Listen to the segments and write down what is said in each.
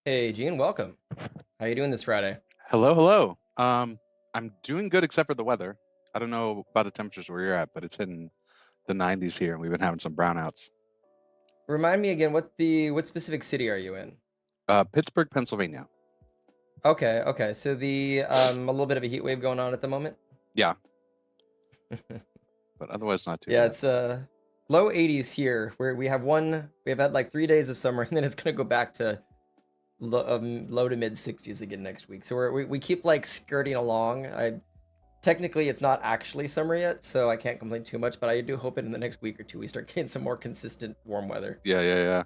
Hey, Gene, welcome. How you doing this Friday? Hello, hello. I'm doing good except for the weather. I don't know about the temperatures where you're at, but it's hitting the 90s here, and we've been having some brownouts. Remind me again, what specific city are you in? Pittsburgh, Pennsylvania. Okay. So the a little bit of a heat wave going on at the moment. Yeah, but otherwise not too Yeah, bad. it's low 80s here, where we've had like 3 days of summer, and then it's gonna go back to low to mid 60s again next week. So we keep like skirting along. I technically it's not actually summer yet, so I can't complain too much, but I do hope in the next week or two we start getting some more consistent warm weather. Yeah.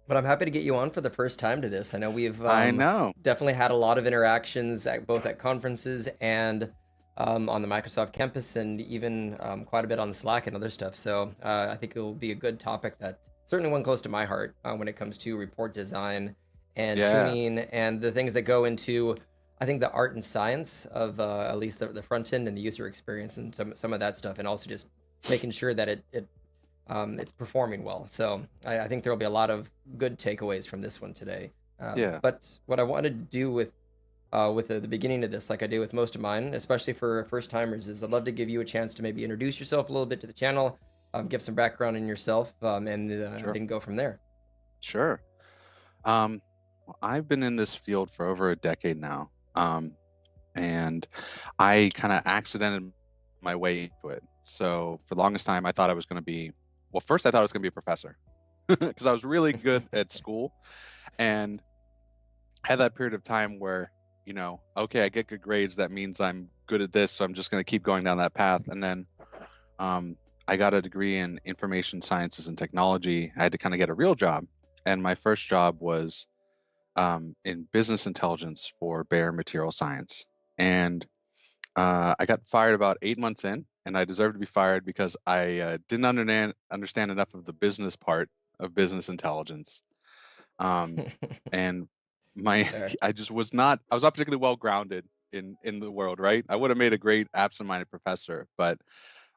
But I'm happy to get you on for the first time to this. I know we've I know. definitely had a lot of interactions at both at conferences and on the Microsoft campus, and even quite a bit on Slack and other stuff. So I think it will be a good topic that certainly one close to my heart when it comes to report design and Yeah, tuning and the things that go into, I think, the art and science of at least the front end and the user experience and some of that stuff, and also just making sure that it's performing well. So I think there will be a lot of good takeaways from this one today. yeah, But what I want to do with the beginning of this, like I do with most of mine, especially for first timers, is I'd love to give you a chance to maybe introduce yourself a little bit to the channel, give some background in yourself, and sure, then go from there. sure. Well, I've been in this field for over a decade now, and I kind of accidented my way into it. So for the longest time, I thought I was going to be, well, first I thought I was going to be a professor because I was really good at school and had that period of time where, okay, I get good grades. That means I'm good at this. So I'm just going to keep going down that path. And then I got a degree in information sciences and technology. I had to kind of get a real job. And my first job was in business intelligence for Bayer Material Science. And I got fired about 8 months in, and I deserved to be fired because I didn't understand enough of the business part of business intelligence. And my There. I just was not I was not particularly well grounded in the world, right? I would have made a great absent-minded professor, but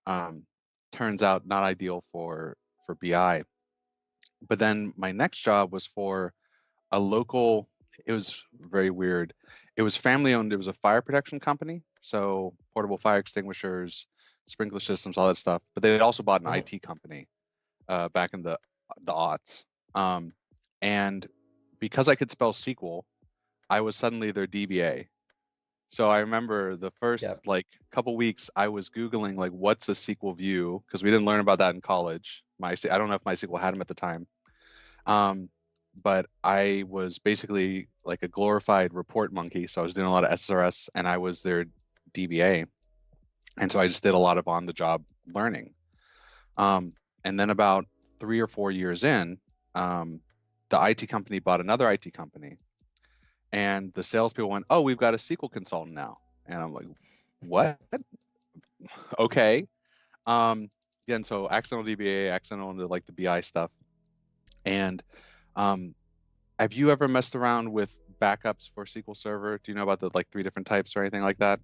um, turns out not ideal for BI. But then my next job was for a local. It was very weird. It was family owned. It was a fire protection company, so portable fire extinguishers, sprinkler systems, all that stuff. But they had also bought an Mhm. IT company back in the aughts. And because I could spell SQL, I was suddenly their DBA. So I remember the Yep. first like couple weeks I was Googling like what's a SQL view because we didn't learn about that in college. I don't know if MySQL had them at the time. Um, but I was basically like a glorified report monkey. So I was doing a lot of SRS and I was their DBA. And so I just did a lot of on the job learning. Um, and then about 3 or 4 years in, um, the IT company bought another IT company, and the salespeople went, "Oh, we've got a SQL consultant now," and I'm like, "What? Okay." Um, yeah, and so accidental DBA, accidental into like the BI stuff. And um, have you ever messed around with backups for SQL Server? Do you know about the like three different types or anything like that?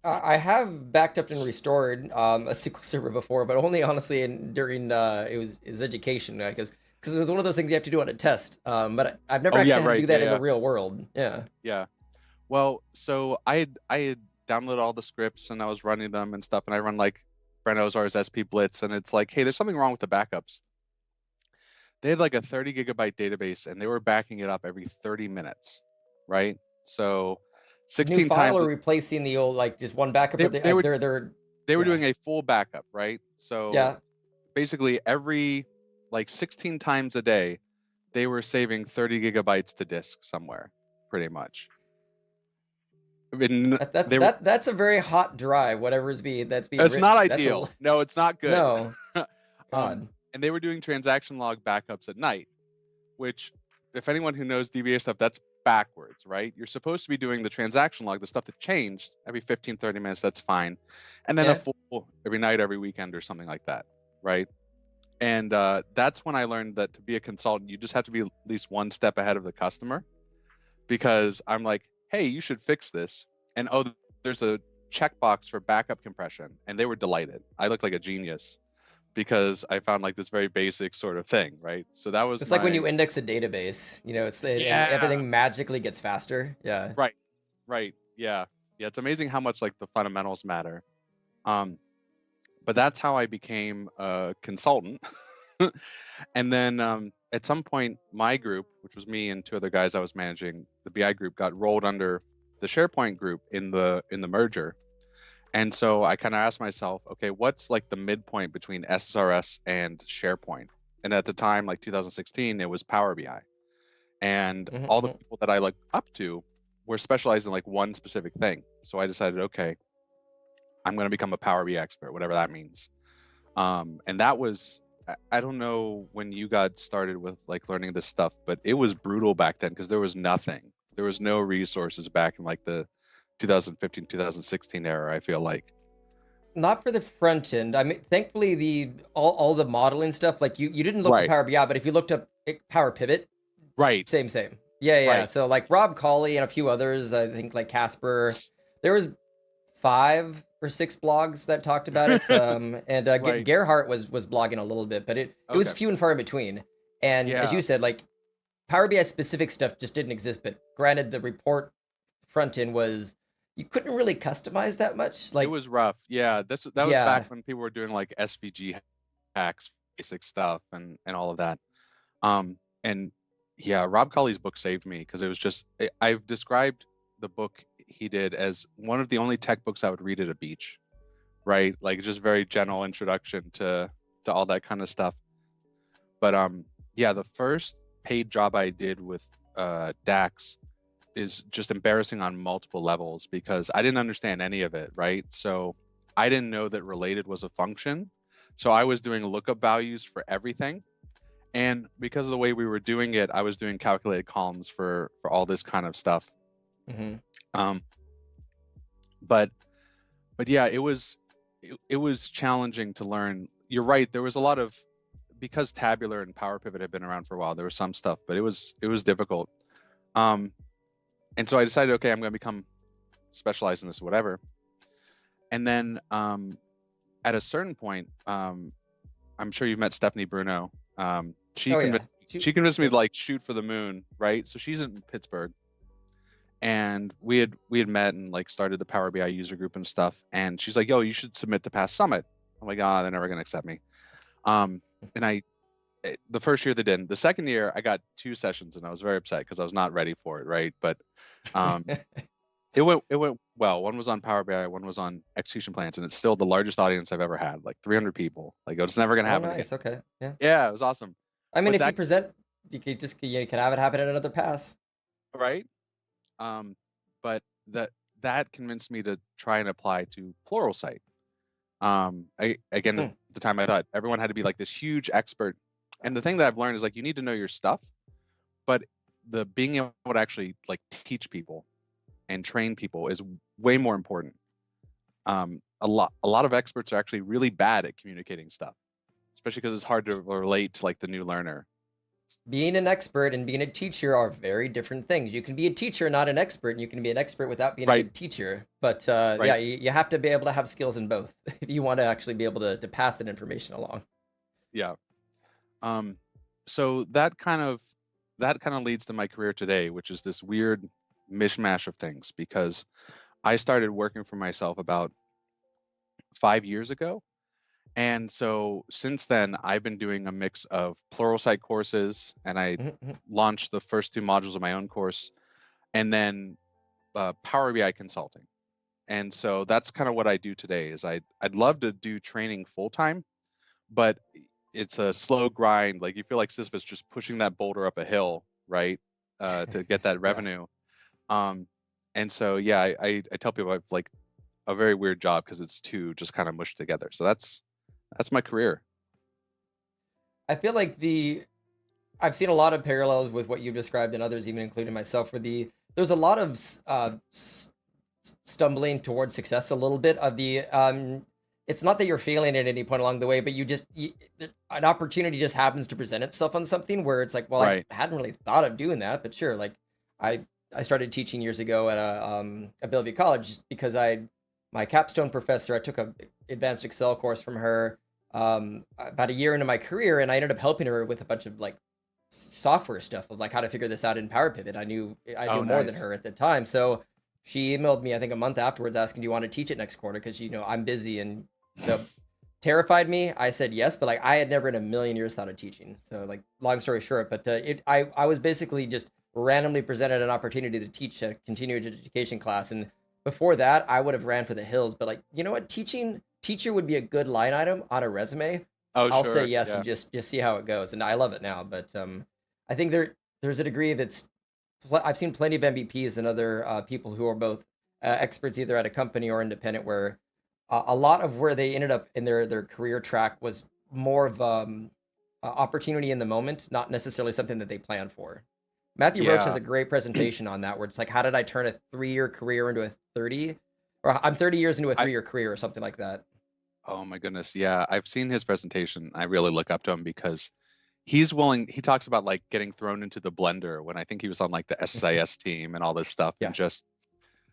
I have backed up and restored a SQL Server before, but only honestly during it was education because it was one of those things you have to do on a test. But I've never Oh yeah, actually had to right. do Yeah, that in the yeah, real world. Yeah. yeah. Well, so I had downloaded all the scripts and I was running them and stuff, and I run like Brent Ozar's SP Blitz, and it's like, hey, there's something wrong with the backups. They had like a 30 gigabyte database, and they were backing it up every 30 minutes, right? So New 16 file times or replacing the old like just one backup they or they they like were they're they were yeah. doing a full backup, right? So Yeah. basically every like 16 times a day, they were saving 30 gigabytes to disk somewhere, pretty much. I mean, That, that's they were. that that's a very hot drive, that's being It's not written. That's a ideal. No, it's not good. no. um, God. and they were doing transaction log backups at night, which, if anyone who knows DBA stuff, that's backwards, right? You're supposed to be doing the transaction log, the stuff that changed every 15, 30 minutes, that's fine. And then a Yeah. full every night, every weekend, or something like that, right? And that's when I learned that to be a consultant, you just have to be at least one step ahead of the customer, because I'm like, hey, you should fix this. And oh, there's a checkbox for backup compression. And they were delighted. I looked like a genius because I found like this very basic sort of thing, right? So that was It's like when my you index a database, you know, and yeah, everything magically gets faster. Yeah. right, right, yeah, yeah. It's amazing how much like the fundamentals matter. Um, but that's how I became a consultant. And then at some point, my group, which was me and two other guys I was managing, the BI group, got rolled under the SharePoint group in the merger. And so I kind of asked myself, okay, what's like the midpoint between SSRS and SharePoint? And at the time, like 2016, it was Power BI. And Hmm. all the Hmm. people that I looked up to were specialized in like one specific thing. So I decided, okay, I'm going to become a Power BI expert, whatever that means. And that was, I don't know when you got started with like learning this stuff, but it was brutal back then because there was nothing. There was no resources back in like the 2015, 2016 era, I feel like. Not for the front end. I mean, thankfully, the all the modeling stuff, like you didn't look for Right, Power BI, but if you looked up Power Pivot, right, same. Yeah, yeah. right. So like Rob Colley and a few others, I think like Casper, there was 5 or 6 blogs that talked about it. And Right. Gerhardt was blogging a little bit, but it was Okay. few and far in between. And as Yeah. you said, like Power BI specific stuff just didn't exist. But granted, the report front end was you couldn't really customize that much. It Like, was rough. Yeah. That was back yeah, when people were doing like SVG hacks, basic stuff and all of that. And yeah, Rob Colley's book saved me because it was just I've described the book he did as one of the only tech books I would read at a beach, right? Like just very general introduction to all that kind of stuff. But yeah, the first paid job I did with DAX is just embarrassing on multiple levels because I didn't understand any of it, right? So I didn't know that related was a function. So I was doing lookup values for everything. And because of the way we were doing it, I was doing calculated columns for all this kind of stuff. hmm Um, but but yeah, it was challenging to learn. You're right. There was a lot of because Tabular and Power Pivot had been around for a while. There was some stuff, but it was difficult. Um, and so I decided, okay, I'm going to become specialized in this, whatever. And then at a certain point, I'm sure you've met Stephanie Bruno. She oh yeah, convinced me yep. to like shoot for the moon, right? So she's in Pittsburgh, and we had met and like started the Power BI user group and stuff. And she's like, "Yo, you should submit to Pass Summit." I'm like, "Ah, they're never gonna accept me." And the first year they didn't. The second year I got 2 sessions, and I was very upset because I was not ready for it, right? But um, it went well. One was on Power BI, one was on execution plans, and it's still the largest audience I've ever had, like 300 people. Like it's never gonna Oh, happen again. nice. Okay, yeah. Yeah, it was awesome. I mean, But if you that present, you can have it happen in another pass. right? Um, but that convinced me to try and apply to Pluralsight. Again, at Hmm. the time I thought everyone had to be like this huge expert. And the thing that I've learned is like you need to know your stuff, but the being able to actually like teach people and train people is way more important. A lot of experts are actually really bad at communicating stuff, especially because it's hard to relate to like the new learner. Being an expert and being a teacher are very different things. You can be a teacher, not an expert, and you can be an expert without being a Right, good teacher. But yeah, right. you have to be able to have skills in both if you want to actually be able to pass that information along. Yeah. Um, so that kind of leads to my career today, which is this weird mishmash of things because I started working for myself about 5 years ago. And so since then, I've been doing a mix of Pluralsight courses, and I Mhm, mhm. launched the first 2 modules of my own course, and then Power BI consulting. And so that's kind of what I do today. Is I'd love to do training full time, but it's a slow grind. Like you feel like Sisyphus just pushing that boulder up a hill, right, to get that Yeah. revenue. Um, and so yeah, I tell people I've like a very weird job because it's two just kind of mushed together. So that's my career. I feel like I've seen a lot of parallels with what you've described and others, even including myself, where there's a lot of stumbling towards success a little bit of the it's not that you're failing at any point along the way, but an opportunity just happens to present itself on something where it's like, well, I Right. hadn't really thought of doing that, but sure, like I I started teaching years ago at a Bellevue College just because my capstone professor, I took a advanced Excel course from her, about a year into my career, and I ended up helping her with a bunch of like software stuff of like how to figure this out in Power Pivot. I knew Oh, more than nice. her at the time, so she emailed me I think a month afterwards asking, "Do you want to teach it next quarter?" Because I'm busy, and so terrified me. I said yes, but like I had never in a million years thought of teaching. So like long story short, but I was basically just randomly presented an opportunity to teach a continuing education class, and before that I would have ran for the hills. But like you know what, teacher would be a good line item on a resume. Oh, I'll say sure. yes and Yeah. just see how it goes, and I love it now. But I think there's a degree of it's. I've seen plenty of MVPs and other people who are both experts either at a company or independent where a lot of where they ended up in their career track was more of opportunity in the moment, not necessarily something that they planned for. Matthew Roach has Yeah. a great presentation on that, where it's like, how did I turn a 3-year career into a 30, or I'm 30 years into a I 3-year career, or something like that. Oh my goodness. Yeah, I've seen his presentation. I really look up to him because he's willing. He talks about like getting thrown into the blender when I think he was on like the SIS team and all this stuff, and Yeah, just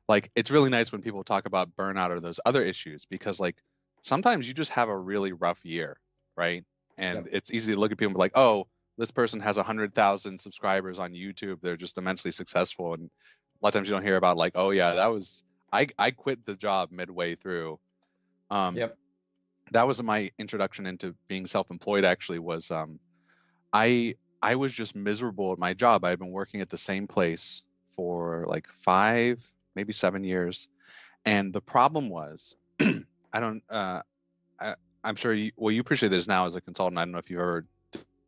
like it's really nice when people talk about burnout or those other issues because like sometimes you just have a really rough year, right? And yep, it's easy to look at people and be like, oh, this person has 100,000 subscribers on YouTube. They're just immensely successful. And a lot of times you don't hear about like, oh yeah, that was I quit the job midway through. Um, yep, that was my introduction into being self-employed. Actually, was I I was just miserable at my job. I had been working at the same place for like 5, maybe 7 years, and the problem was, I don't, I, I'm sure you appreciate this now as a consultant. I don't know if you ever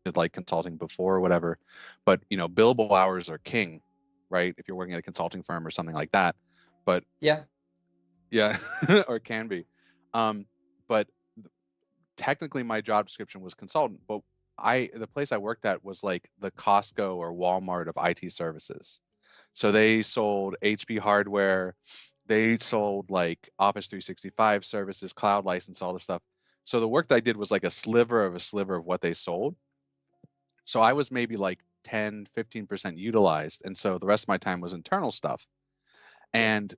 did like consulting before or whatever, but billable hours are king, right? If you're working at a consulting firm or something like that. But yeah, yeah, or can be. But technically my job description was consultant, but the place I worked at was like the Costco or Walmart of IT services. So they sold HP hardware, they sold like Office 365 services, cloud license, all this stuff. So the work that I did was like a sliver of what they sold. So I was maybe like 10, 15% utilized. And so the rest of my time was internal stuff. yep, And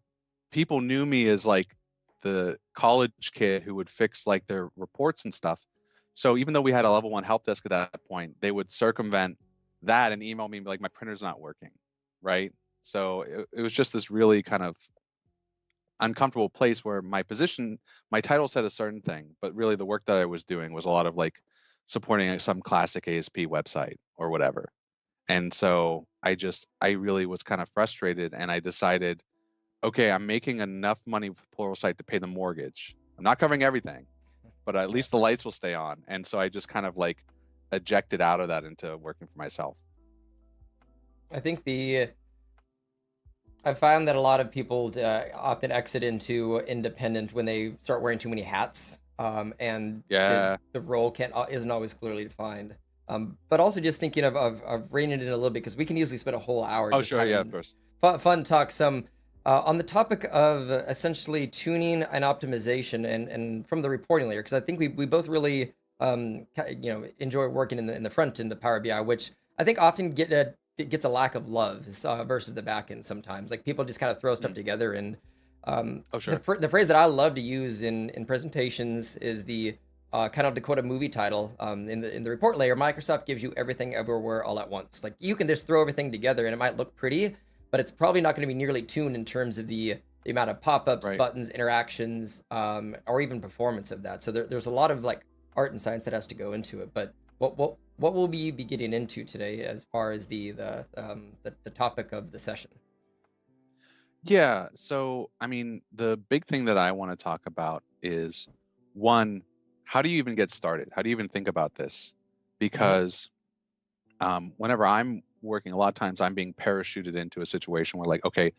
people knew me as like the college kid who would fix like their reports and stuff. So even though we had a level 1 help desk at that point, they would circumvent that and email me and be like, my printer's not working, right? So it was just this really kind of uncomfortable place where my title said a certain thing, but really the work that I was doing was a lot of like supporting some classic ASP website or whatever. And so I really was kind of frustrated, and I decided, okay, I'm making enough money with Pluralsight to pay the mortgage. I'm not covering everything, but at yeah. least the lights will stay on. And so I just kind of like ejected out of that into working for myself. I think I've found that a lot of people often exit into independent when they start wearing too many hats, and Yeah. the role can't isn't always clearly defined. But also just thinking of reining it in a little bit, because we can easily spend a whole hour Oh, just sure. Yeah, of having course. fun talk. Some on the topic of essentially tuning and optimization, and from the reporting layer, because I think we both really enjoy working in the front end of Power BI, which I think often it gets a lack of love versus the back end sometimes. Like people just kind of throw stuff Mm. together, and Oh, sure. the phrase that I love to use in presentations is the kind of to quote a movie title, in the report layer, Microsoft gives you everything everywhere all at once. Like you can just throw everything together and it might look pretty, but it's probably not going to be nearly tuned in terms of the amount of pop-ups, Right. buttons, interactions, or even performance of that. So there's a lot of like art and science that has to go into it. But what will we be getting into today as far as the topic of the session? Yeah. So, I mean, the big thing that I want to talk about is one, how do you even get started? How do you even think about this? Hmm. Because whenever I'm working, a lot of times I'm being parachuted into a situation where, like, okay,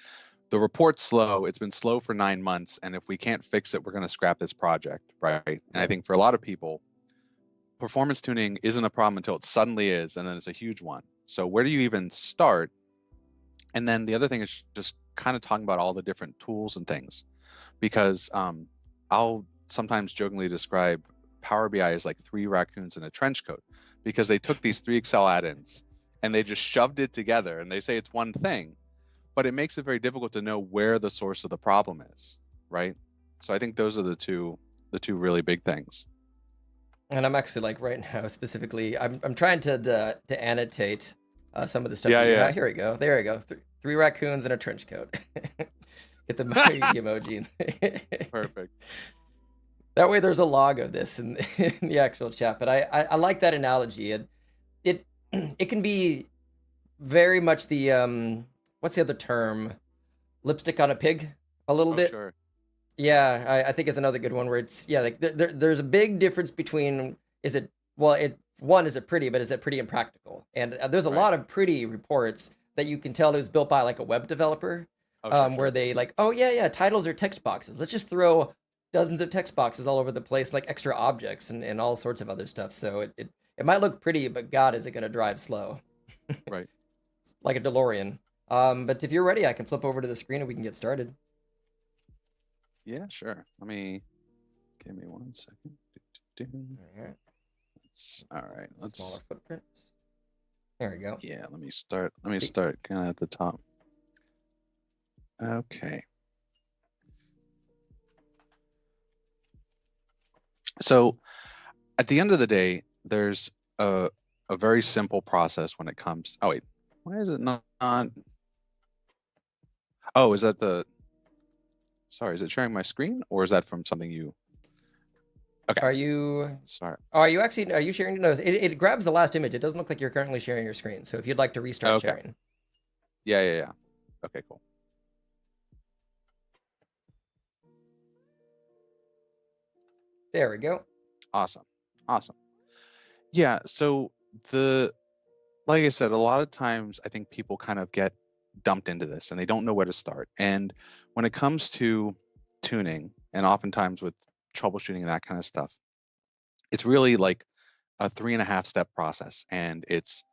the report's slow. It's been slow for 9 months. And if we can't fix it, we're going to scrap this project. Right. And I Yep. think for a lot of people, performance tuning isn't a problem until it suddenly is. And then it's a huge one. So, where do you even start? And then the other thing is just kind of talking about all the different tools and things, because I'll sometimes jokingly describe Power BI as like three raccoons in a trench coat, because they took these three Excel add-ins and they just shoved it together, and they say it's one thing, but it makes it very difficult to know where the source of the problem is, right? So I think those are the two really big things. And I'm actually like right now specifically, I'm trying to annotate some of the stuff Yeah, that you yeah. have. Here we go. There we go. Three raccoons in a trench coat. Get the emoji. Perfect. That way, there's a log of this in the actual chat. But I like that analogy. It it can be very much the what's the other term? Lipstick on a pig, a little Oh, bit. sure. Yeah, I think is another good one where it's yeah, like there's a big difference between is it well it one is it pretty, but is it pretty and practical? And there's a Right. lot of pretty reports that you can tell it was built by like a web developer, Oh, sure, where sure. they like oh yeah titles are text boxes. Let's just throw dozens of text boxes all over the place like extra objects and all sorts of other stuff. So it might look pretty, but God, is it going to drive slow Right. like a DeLorean. But if you're ready, I can flip over to the screen and we can get started. Yeah, sure. Give me 1 second. All right. All right. Smaller footprint. There we go. Yeah, let me start kind of at the top. Okay. So at the end of the day, there's a very simple process when it comes. Oh wait, why is it not? Oh, is that the? Sorry, is it sharing my screen or is that from something you? Okay. Are you? Sorry. Are you actually? Are you sharing? No, it grabs the last image. It doesn't look like you're currently sharing your screen. So if you'd like to restart Okay. sharing. Yeah. Okay, cool. There we go. Awesome. Yeah. So like I said, a lot of times I think people kind of get dumped into this and they don't know where to start. And when it comes to tuning and oftentimes with troubleshooting and that kind of stuff, it's really like a 3.5 step process. And it's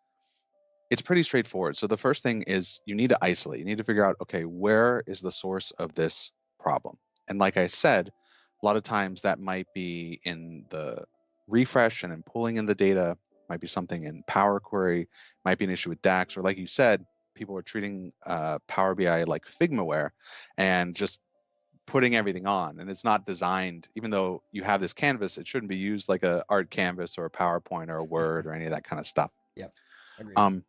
pretty straightforward. So the first thing is you need to isolate. You need to figure out, okay, where is the source of this problem? And like I said, a lot of times that might be in the refresh and in pulling in the data, might be something in Power Query, might be an issue with DAX, or like you said, people are treating Power BI like Figmaware and just putting everything on. And it's not designed, even though you have this canvas, it shouldn't be used like a art canvas or a PowerPoint or a Word or any of that kind of stuff. Yep. Agreed.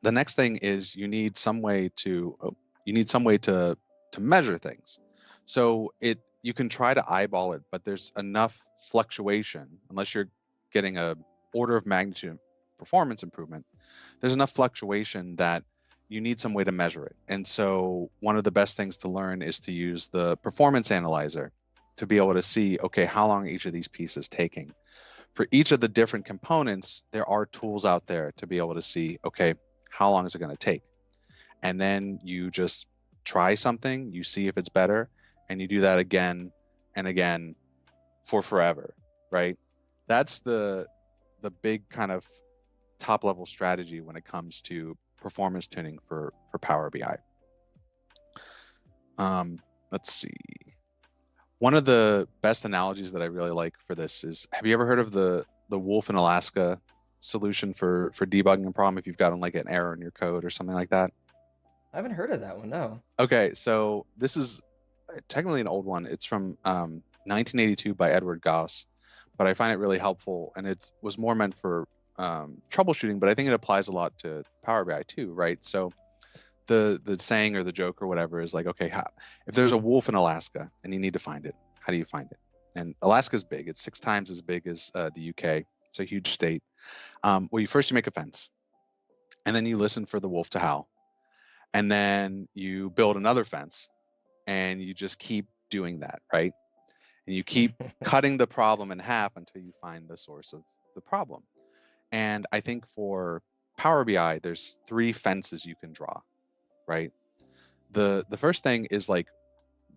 The next thing is you need some way to measure things. So you can try to eyeball it, but there's enough fluctuation unless you're getting a order of magnitude performance improvement. There's enough fluctuation that you need some way to measure it. And so one of the best things to learn is to use the performance analyzer to be able to see, okay, how long are each of these pieces taking? For each of the different components, there are tools out there to be able to see, okay, how long is it going to take? And then you just try something, you see if it's better, and you do that again and again for forever, right? That's the big kind of top level strategy when it comes to performance tuning for Power BI. Let's see. One of the best analogies that I really like for this is, have you ever heard of the Wolf in Alaska solution for debugging a problem if you've gotten like an error in your code or something like that? I haven't heard of that one. No. Okay, so this is technically an old one. It's from 1982 by Edward Gauss, but I find it really helpful, and it was more meant for troubleshooting, but I think it applies a lot to Power BI too, right? So the saying or the joke or whatever is like, okay, if there's a wolf in Alaska and you need to find it, how do you find it? And Alaska's big. It's 6 times as big as the UK. It's a huge state. Well, you make a fence, and then you listen for the wolf to howl, and then you build another fence, and you just keep doing that, right? And you keep cutting the problem in half until you find the source of the problem. And I think for Power BI, there's 3 fences you can draw, right? The first thing is like,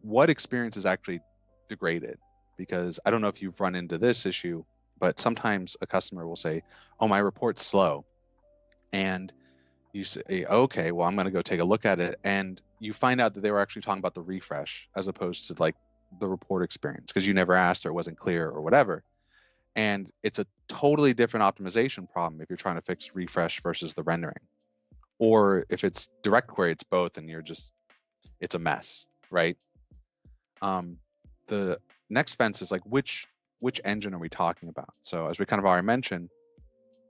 what experience is actually degraded? Because I don't know if you've run into this issue, but sometimes a customer will say, oh, my report's slow. And you say, okay, well, I'm going to go take a look at it. And you find out that they were actually talking about the refresh as opposed to like the report experience because you never asked or it wasn't clear or whatever. And it's a totally different optimization problem if you're trying to fix refresh versus the rendering. Or if it's direct query, it's both and it's a mess, right? The next fence is like, which which engine are we talking about? So as we kind of already mentioned,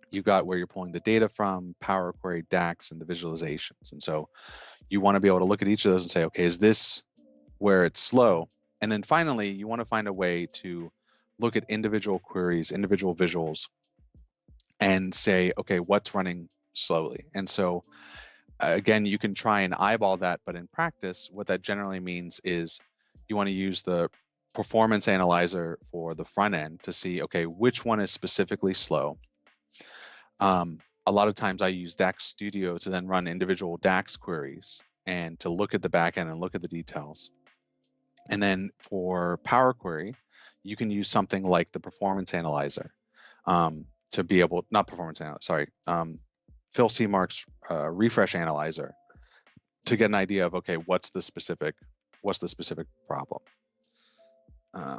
you've got where you're pulling the data from, Power Query, DAX, and the visualizations. And so you want to be able to look at each of those and say, okay, is this where it's slow? And then finally, you want to find a way to look at individual queries, individual visuals, and say, okay, what's running slowly? And so again, you can try and eyeball that, but in practice, what that generally means is you want to use the performance analyzer for the front end to see, okay, which one is specifically slow. A lot of times I use DAX Studio to then run individual DAX queries and to look at the backend and look at the details. And then for Power Query, you can use something like the performance analyzer to be able, not performance analyzer, sorry, Phil Seymour's refresh analyzer to get an idea of, okay, what's the specific problem.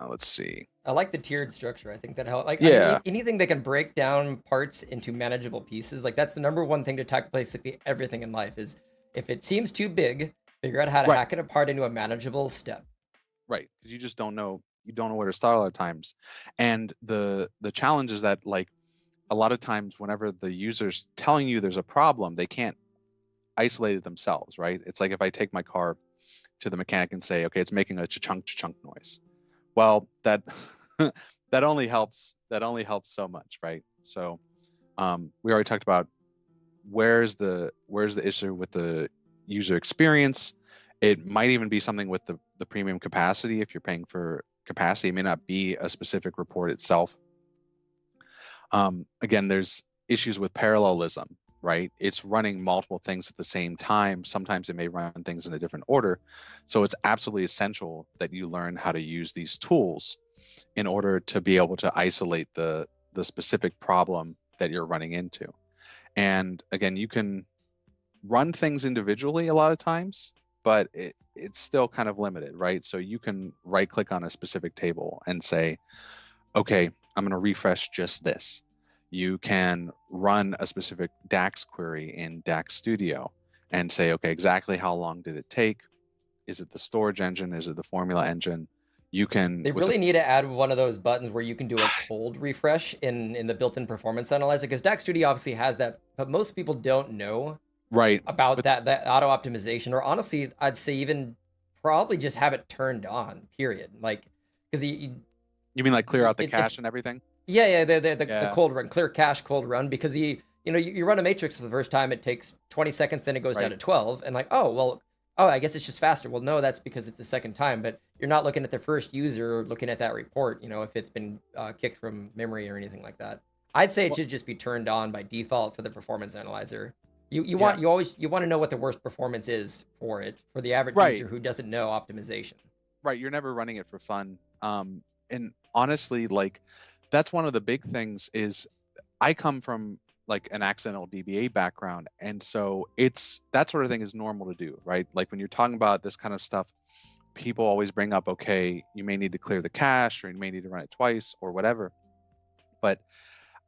Let's see. I like the tiered structure. I think that helps. Like, Yeah. I mean, anything that can break down parts into manageable pieces, like that's the number one thing to tackle basically everything in life is if it seems too big, figure out how to hack it apart into a manageable step. Right, because you just don't know. You don't know where to start a lot of times, and the challenge is that like a lot of times whenever the user's telling you there's a problem, they can't isolate it themselves, right? It's like if I take my car to the mechanic and say, okay, it's making a cha-chunk noise. Well, that that only helps so much, right? So we already talked about where's the issue with the user experience. It might even be something with the premium capacity. If you're paying for capacity, it may not be a specific report itself. Again, there's issues with parallelism, right? It's running multiple things at the same time. Sometimes it may run things in a different order. So it's absolutely essential that you learn how to use these tools in order to be able to isolate the specific problem that you're running into. And again, you can run things individually a lot of times, but it's still kind of limited, right? So you can right click on a specific table and say, okay, I'm going to refresh just this. You can run a specific DAX query in DAX Studio and say, okay, exactly how long did it take? Is it the storage engine? Is it the formula engine? You can. They really need to add one of those buttons where you can do a cold refresh in the built-in performance analyzer, because DAX Studio obviously has that, but most people don't know about that auto optimization, or honestly, I'd say even probably just have it turned on. Period. Like, because you mean like clear out the cache and everything? Yeah, the cold run, clear cache, cold run, because you run a matrix for the first time, it takes 20 seconds, then it goes down to 12, and like, I guess it's just faster. Well, no, that's because it's the second time, but you're not looking at the first user, looking at that report, if it's been kicked from memory or anything like that. I'd say it should just be turned on by default for the performance analyzer. You want to know what the worst performance is for the average user who doesn't know optimization. Right, you're never running it for fun. And honestly, like that's one of the big things is I come from like an accidental DBA background, and so it's that sort of thing is normal to do, right? Like when you're talking about this kind of stuff, people always bring up, okay, you may need to clear the cache, or you may need to run it twice, or whatever. But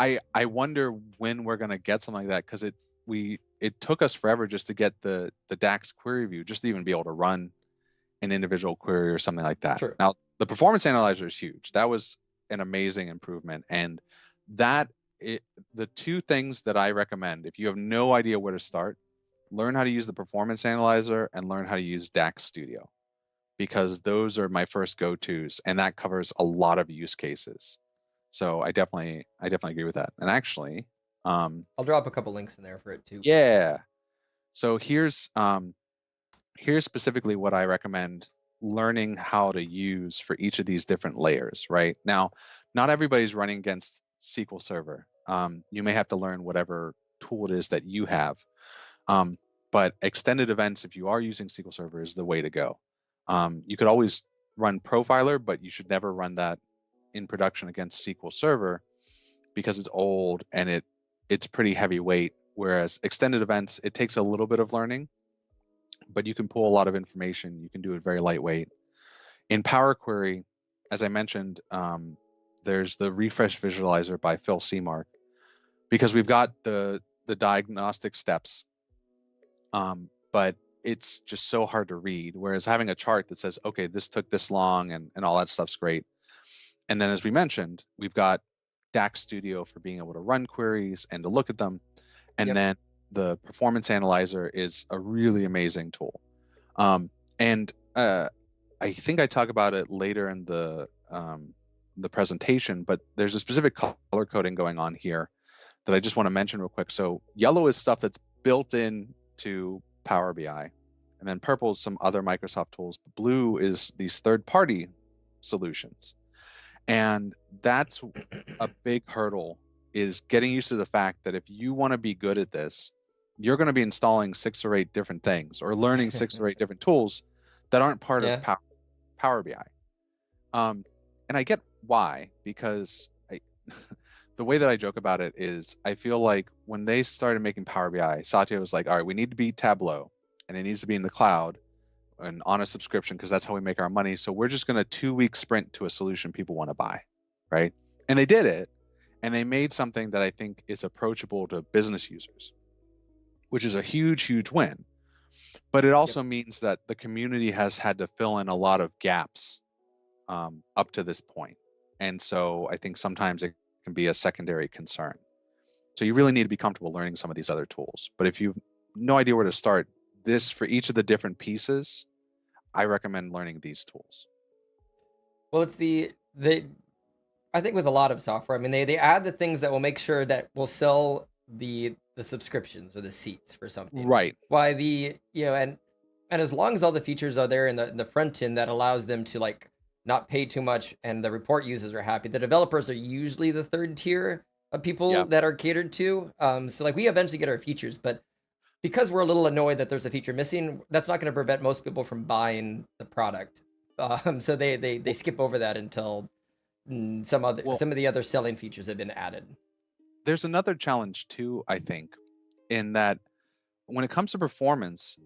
I wonder when we're gonna get something like that, because it took us forever just to get the DAX query view, just to even be able to run an individual query or something like that. True. Now, the performance analyzer is huge. That was an amazing improvement, and the two things that I recommend, if you have no idea where to start, learn how to use the performance analyzer and learn how to use DAX Studio, because those are my first go-tos, and that covers a lot of use cases. So I definitely agree with that. And actually, I'll drop a couple links in there for it too. Yeah. So here's specifically what I recommend learning how to use for each of these different layers. Right now, not everybody's running against SQL Server. You may have to learn whatever tool it is that you have. But extended events, if you are using SQL Server, is the way to go. You could always run Profiler, but you should never run that in production against SQL Server because it's old and it's pretty heavyweight. Whereas extended events, it takes a little bit of learning, but you can pull a lot of information. You can do it very lightweight. In Power Query, as I mentioned, there's the refresh visualizer by Phil Seymour, because we've got the diagnostic steps, but it's just so hard to read. Whereas having a chart that says, okay, this took this long and all that stuff's great. And then, as we mentioned, we've got DAX Studio for being able to run queries and to look at them. And Yep. then the performance analyzer is a really amazing tool. And I think I talk about it later in the presentation, but there's a specific color coding going on here that I just want to mention real quick. So yellow is stuff that's built in to Power BI, and then purple is some other Microsoft tools. Blue is these third-party solutions, and that's a big hurdle, is getting used to the fact that if you want to be good at this, you're going to be installing 6 or 8 different things or learning 6 or 8 different tools that aren't part of Power BI. And I get why, because the way that I joke about it is I feel like when they started making Power BI, Satya was like, all right, we need to beat Tableau, and it needs to be in the cloud and on a subscription because that's how we make our money. So we're just going to 2-week sprint to a solution people want to buy, right? And they did it, and they made something that I think is approachable to business users, which is a huge, huge win. But it also means that the community has had to fill in a lot of gaps up to this point. And so I think sometimes it can be a secondary concern. So you really need to be comfortable learning some of these other tools. But if you have no idea where to start, this, for each of the different pieces, I recommend learning these tools. Well, it's I think with a lot of software, I mean, they add the things that will make sure that will sell the subscriptions or the seats for something. Right. Why and as long as all the features are there in the front end that allows them to like not pay too much and the report users are happy, the developers are usually the third tier of people that are catered to. So like we eventually get our features, but because we're a little annoyed that there's a feature missing, that's not going to prevent most people from buying the product. So they skip over that until some of the other selling features have been added. There's another challenge too, I think, in that when it comes to performance,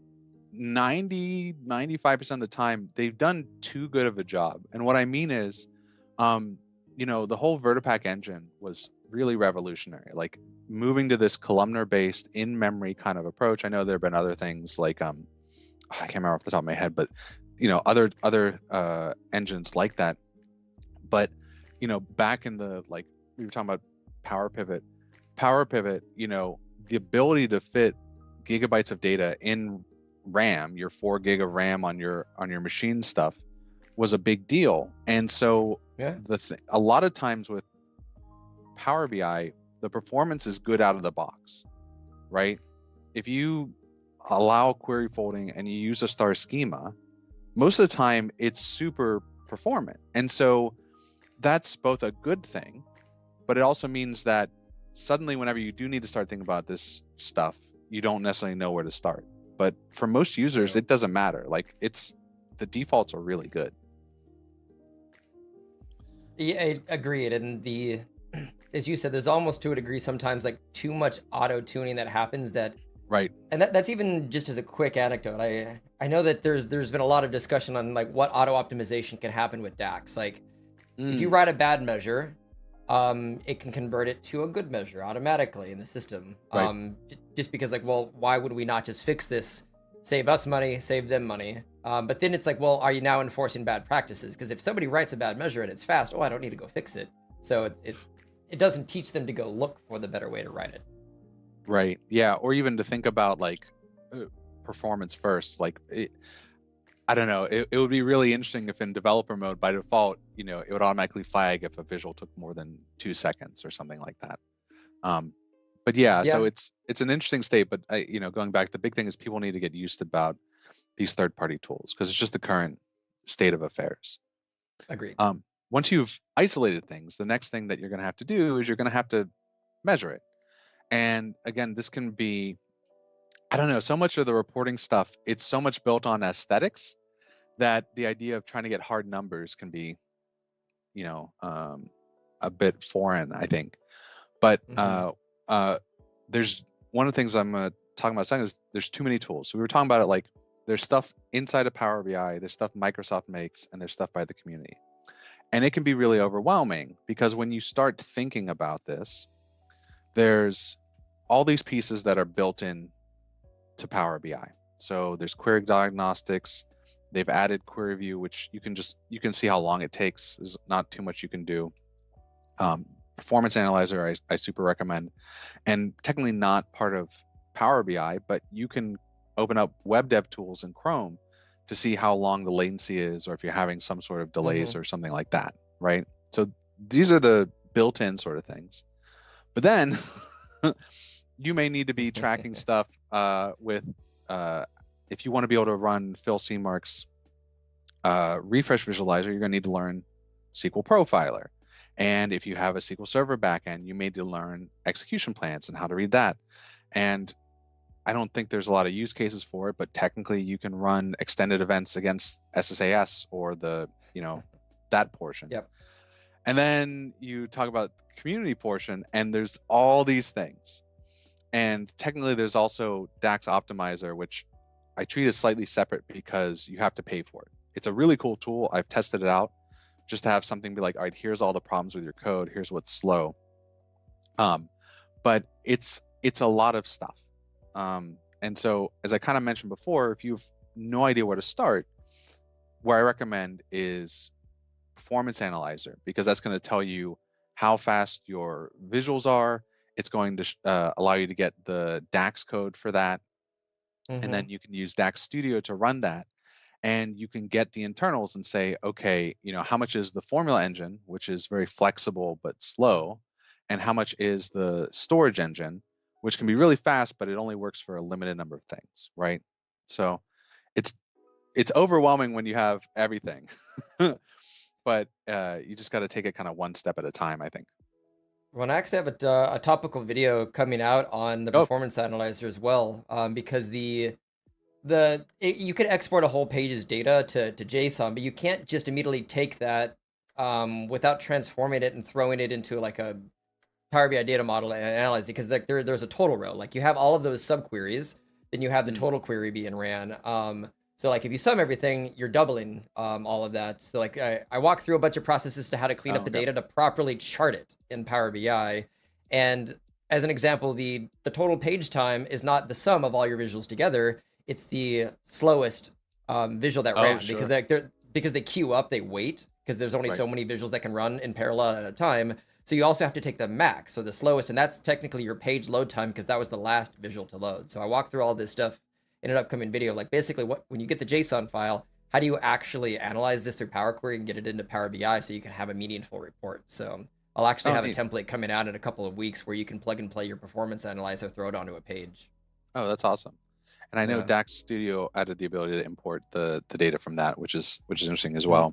95% of the time they've done too good of a job. And what I mean is, the whole Vertipack engine was really revolutionary, like moving to this columnar based in-memory kind of approach. I know there have been other things like I can't remember off the top of my head, but other engines like that. But back in the, like we were talking about Power Pivot, the ability to fit gigabytes of data in RAM, your 4 gig of RAM on your machine stuff, was a big deal. And so a lot of times with Power BI, the performance is good out of the box, right? If you allow query folding and you use a star schema, most of the time it's super performant. And so that's both a good thing, but it also means that suddenly whenever you do need to start thinking about this stuff, you don't necessarily know where to start. But for most users, it doesn't matter. Like the defaults are really good. Yeah, agreed. And as you said, there's almost to a degree sometimes like too much auto tuning that happens that. Right. And that's even just as a quick anecdote. I know that there's been a lot of discussion on like what auto optimization can happen with DAX. Like if you write a bad measure, it can convert it to a good measure automatically in the system. Right. Just because like, well, why would we not just fix this, save us money, save them money? But then it's like, well, are you now enforcing bad practices? Because if somebody writes a bad measure and it's fast, I don't need to go fix it. So it doesn't teach them to go look for the better way to write it. Right. Yeah. Or even to think about like performance first. Like I don't know. It would be really interesting if in developer mode by default, it would automatically flag if a visual took more than 2 seconds or something like that. But yeah, so it's an interesting state. But going back, the big thing is people need to get used about these third-party tools because it's just the current state of affairs. Agreed. Once you've isolated things, the next thing that you're going to have to do is you're going to have to measure it. And again, this can be, I don't know, so much of the reporting stuff, it's so much built on aesthetics that the idea of trying to get hard numbers can be, a bit foreign, I think. But there's one of the things I'm talking about saying is there's too many tools. So we were talking about it like there's stuff inside of Power BI, there's stuff Microsoft makes, and there's stuff by the community. And it can be really overwhelming because when you start thinking about this, there's all these pieces that are built in to Power BI. So there's query diagnostics, They've added query view, which you can see how long it takes. There's not too much you can do. Performance analyzer, I super recommend, and technically not part of Power BI, but you can open up web dev tools in Chrome to see how long the latency is, or if you're having some sort of delays or something like that, right? So these are the built-in sort of things. But then you may need to be tracking stuff with if you want to be able to run Phil Seamark's refresh visualizer, you're going to need to learn SQL Profiler. And if you have a SQL Server backend, you may need to learn execution plans and how to read that. And I don't think there's a lot of use cases for it, but technically you can run extended events against SSAS or the, that portion. Yep. And then you talk about community portion, and there's all these things. And technically there's also DAX Optimizer, which I treat as slightly separate because you have to pay for it. It's a really cool tool. I've tested it out just to have something be like, all right, here's all the problems with your code. Here's what's slow. But it's a lot of stuff. And so, as I kind of mentioned before, if you have no idea where to start, where I recommend is Performance Analyzer, because that's going to tell you how fast your visuals are. It's going to allow you to get the DAX code for that. And then you can use DAX Studio to run that. And you can get the internals and say, okay, how much is the formula engine, which is very flexible but slow, and how much is the storage engine, which can be really fast, but it only works for a limited number of things, right? So it's overwhelming when you have everything, but you just got to take it kind of one step at a time, I think. Well, I actually have a topical video coming out on the performance analyzer as well, because you could export a whole page's data to JSON, but you can't just immediately take that without transforming it and throwing it into like a Power BI data model and analyze it, because there's a total row. Like you have all of those subqueries, then you have the total query being ran. So like if you sum everything, you're doubling all of that. So like I walk through a bunch of processes to how to clean up the data to properly chart it in Power BI. And as an example, the total page time is not the sum of all your visuals together. It's the slowest visual that ran, because they queue up, they wait, because there's only so many visuals that can run in parallel at a time. So you also have to take the max, so the slowest, and that's technically your page load time, because that was the last visual to load. So I walk through all this stuff in an upcoming video, like basically when you get the JSON file, how do you actually analyze this through Power Query and get it into Power BI so you can have a meaningful report? So I'll actually have a template coming out in a couple of weeks where you can plug and play your performance analyzer, throw it onto a page. Oh, that's awesome. And I know DAX Studio added the ability to import the data from that, which is interesting as well.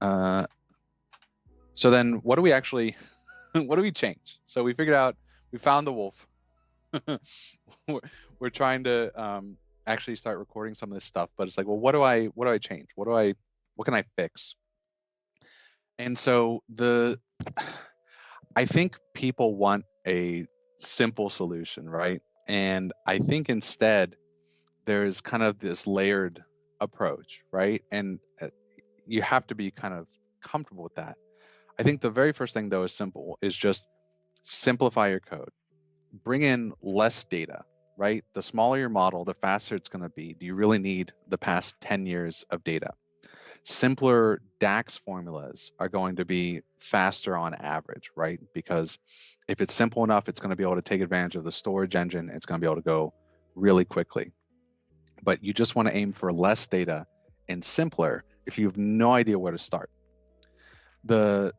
So then what do we actually, what do we change? So we figured out, we found the wolf. We're trying to actually start recording some of this stuff, but it's like, well, what do I change? What can I fix? And so I think people want a simple solution, right? And I think instead there's kind of this layered approach, right? And you have to be kind of comfortable with that. I think the very first thing, though, is simple, is just simplify your code. Bring in less data, right? The smaller your model, the faster it's going to be. Do you really need the past 10 years of data? Simpler DAX formulas are going to be faster on average, right? Because if it's simple enough, it's going to be able to take advantage of the storage engine. It's going to be able to go really quickly. But you just want to aim for less data and simpler if you have no idea where to start. The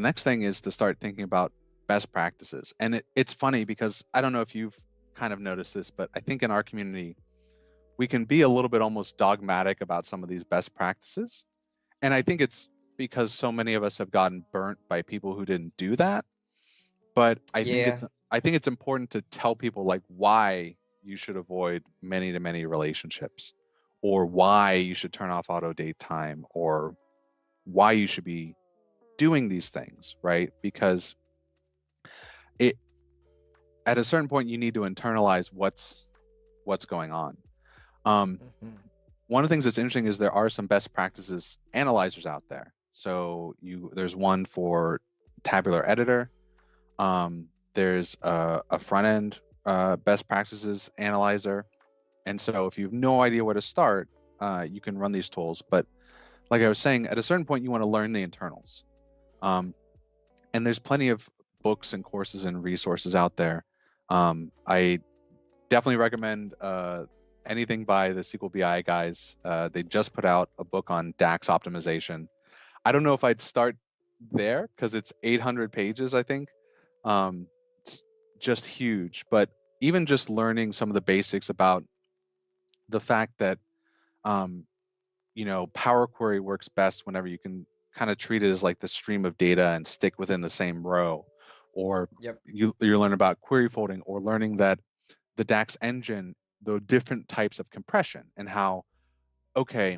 next thing is to start thinking about best practices. And it's funny because I don't know if you've kind of noticed this, but I think in our community, we can be a little bit almost dogmatic about some of these best practices. And I think it's because so many of us have gotten burnt by people who didn't do that. But I think it's important to tell people like why you should avoid many-to-many relationships, or why you should turn off auto date time, or why you should be doing these things, right? Because at a certain point you need to internalize what's going on. One of the things that's interesting is there are some best practices analyzers out there. So there's one for tabular editor. There's a front end best practices analyzer. And so if you have no idea where to start, you can run these tools. But like I was saying, at a certain point, you want to learn the internals. And there's plenty of books and courses and resources out there. I definitely recommend anything by the SQL BI guys. They just put out a book on DAX optimization. I don't know if I'd start there because it's 800 pages, I think. It's just huge. But even just learning some of the basics about the fact that, Power Query works best whenever you can kind of treat it as like the stream of data and stick within the same row. Or Yep. you're learning about query folding, or learning that the DAX engine, the different types of compression, and how, okay,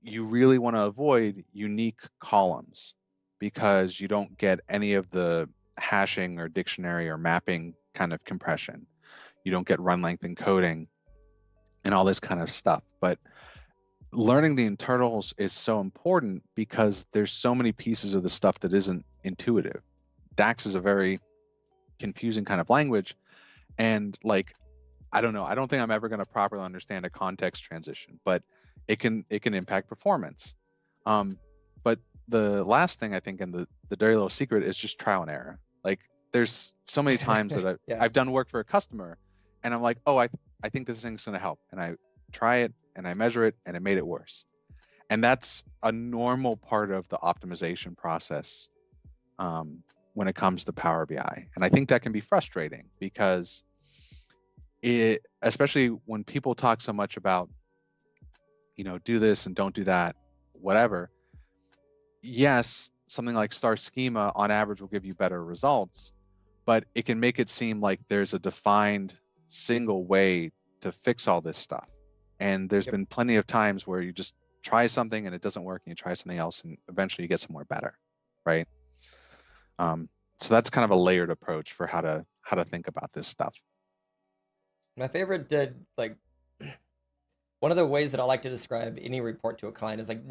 you really want to avoid unique columns because you don't get any of the hashing or dictionary or mapping kind of compression. You don't get run length encoding and all this kind of stuff. But learning the internals is so important because there's so many pieces of the stuff that isn't intuitive. DAX is a very confusing kind of language, and like, I don't know, I don't think I'm ever going to properly understand a context transition, but it can impact performance. But the last thing I think, and the dirty little secret, is just trial and error. Like, there's so many times that Yeah. I've done work for a customer and I'm like, oh, I think this thing's going to help, and I try it and I measure it and it made it worse. And that's a normal part of the optimization process when it comes to Power BI. And I think that can be frustrating because especially when people talk so much about, do this and don't do that, whatever. Yes, something like star schema on average will give you better results, but it can make it seem like there's a defined single way to fix all this stuff. And there's Yep. been plenty of times where you just try something and it doesn't work, and you try something else and eventually you get somewhere better, right? So that's kind of a layered approach for how to think about this stuff. My favorite, like, one of the ways that I like to describe any report to a client is like,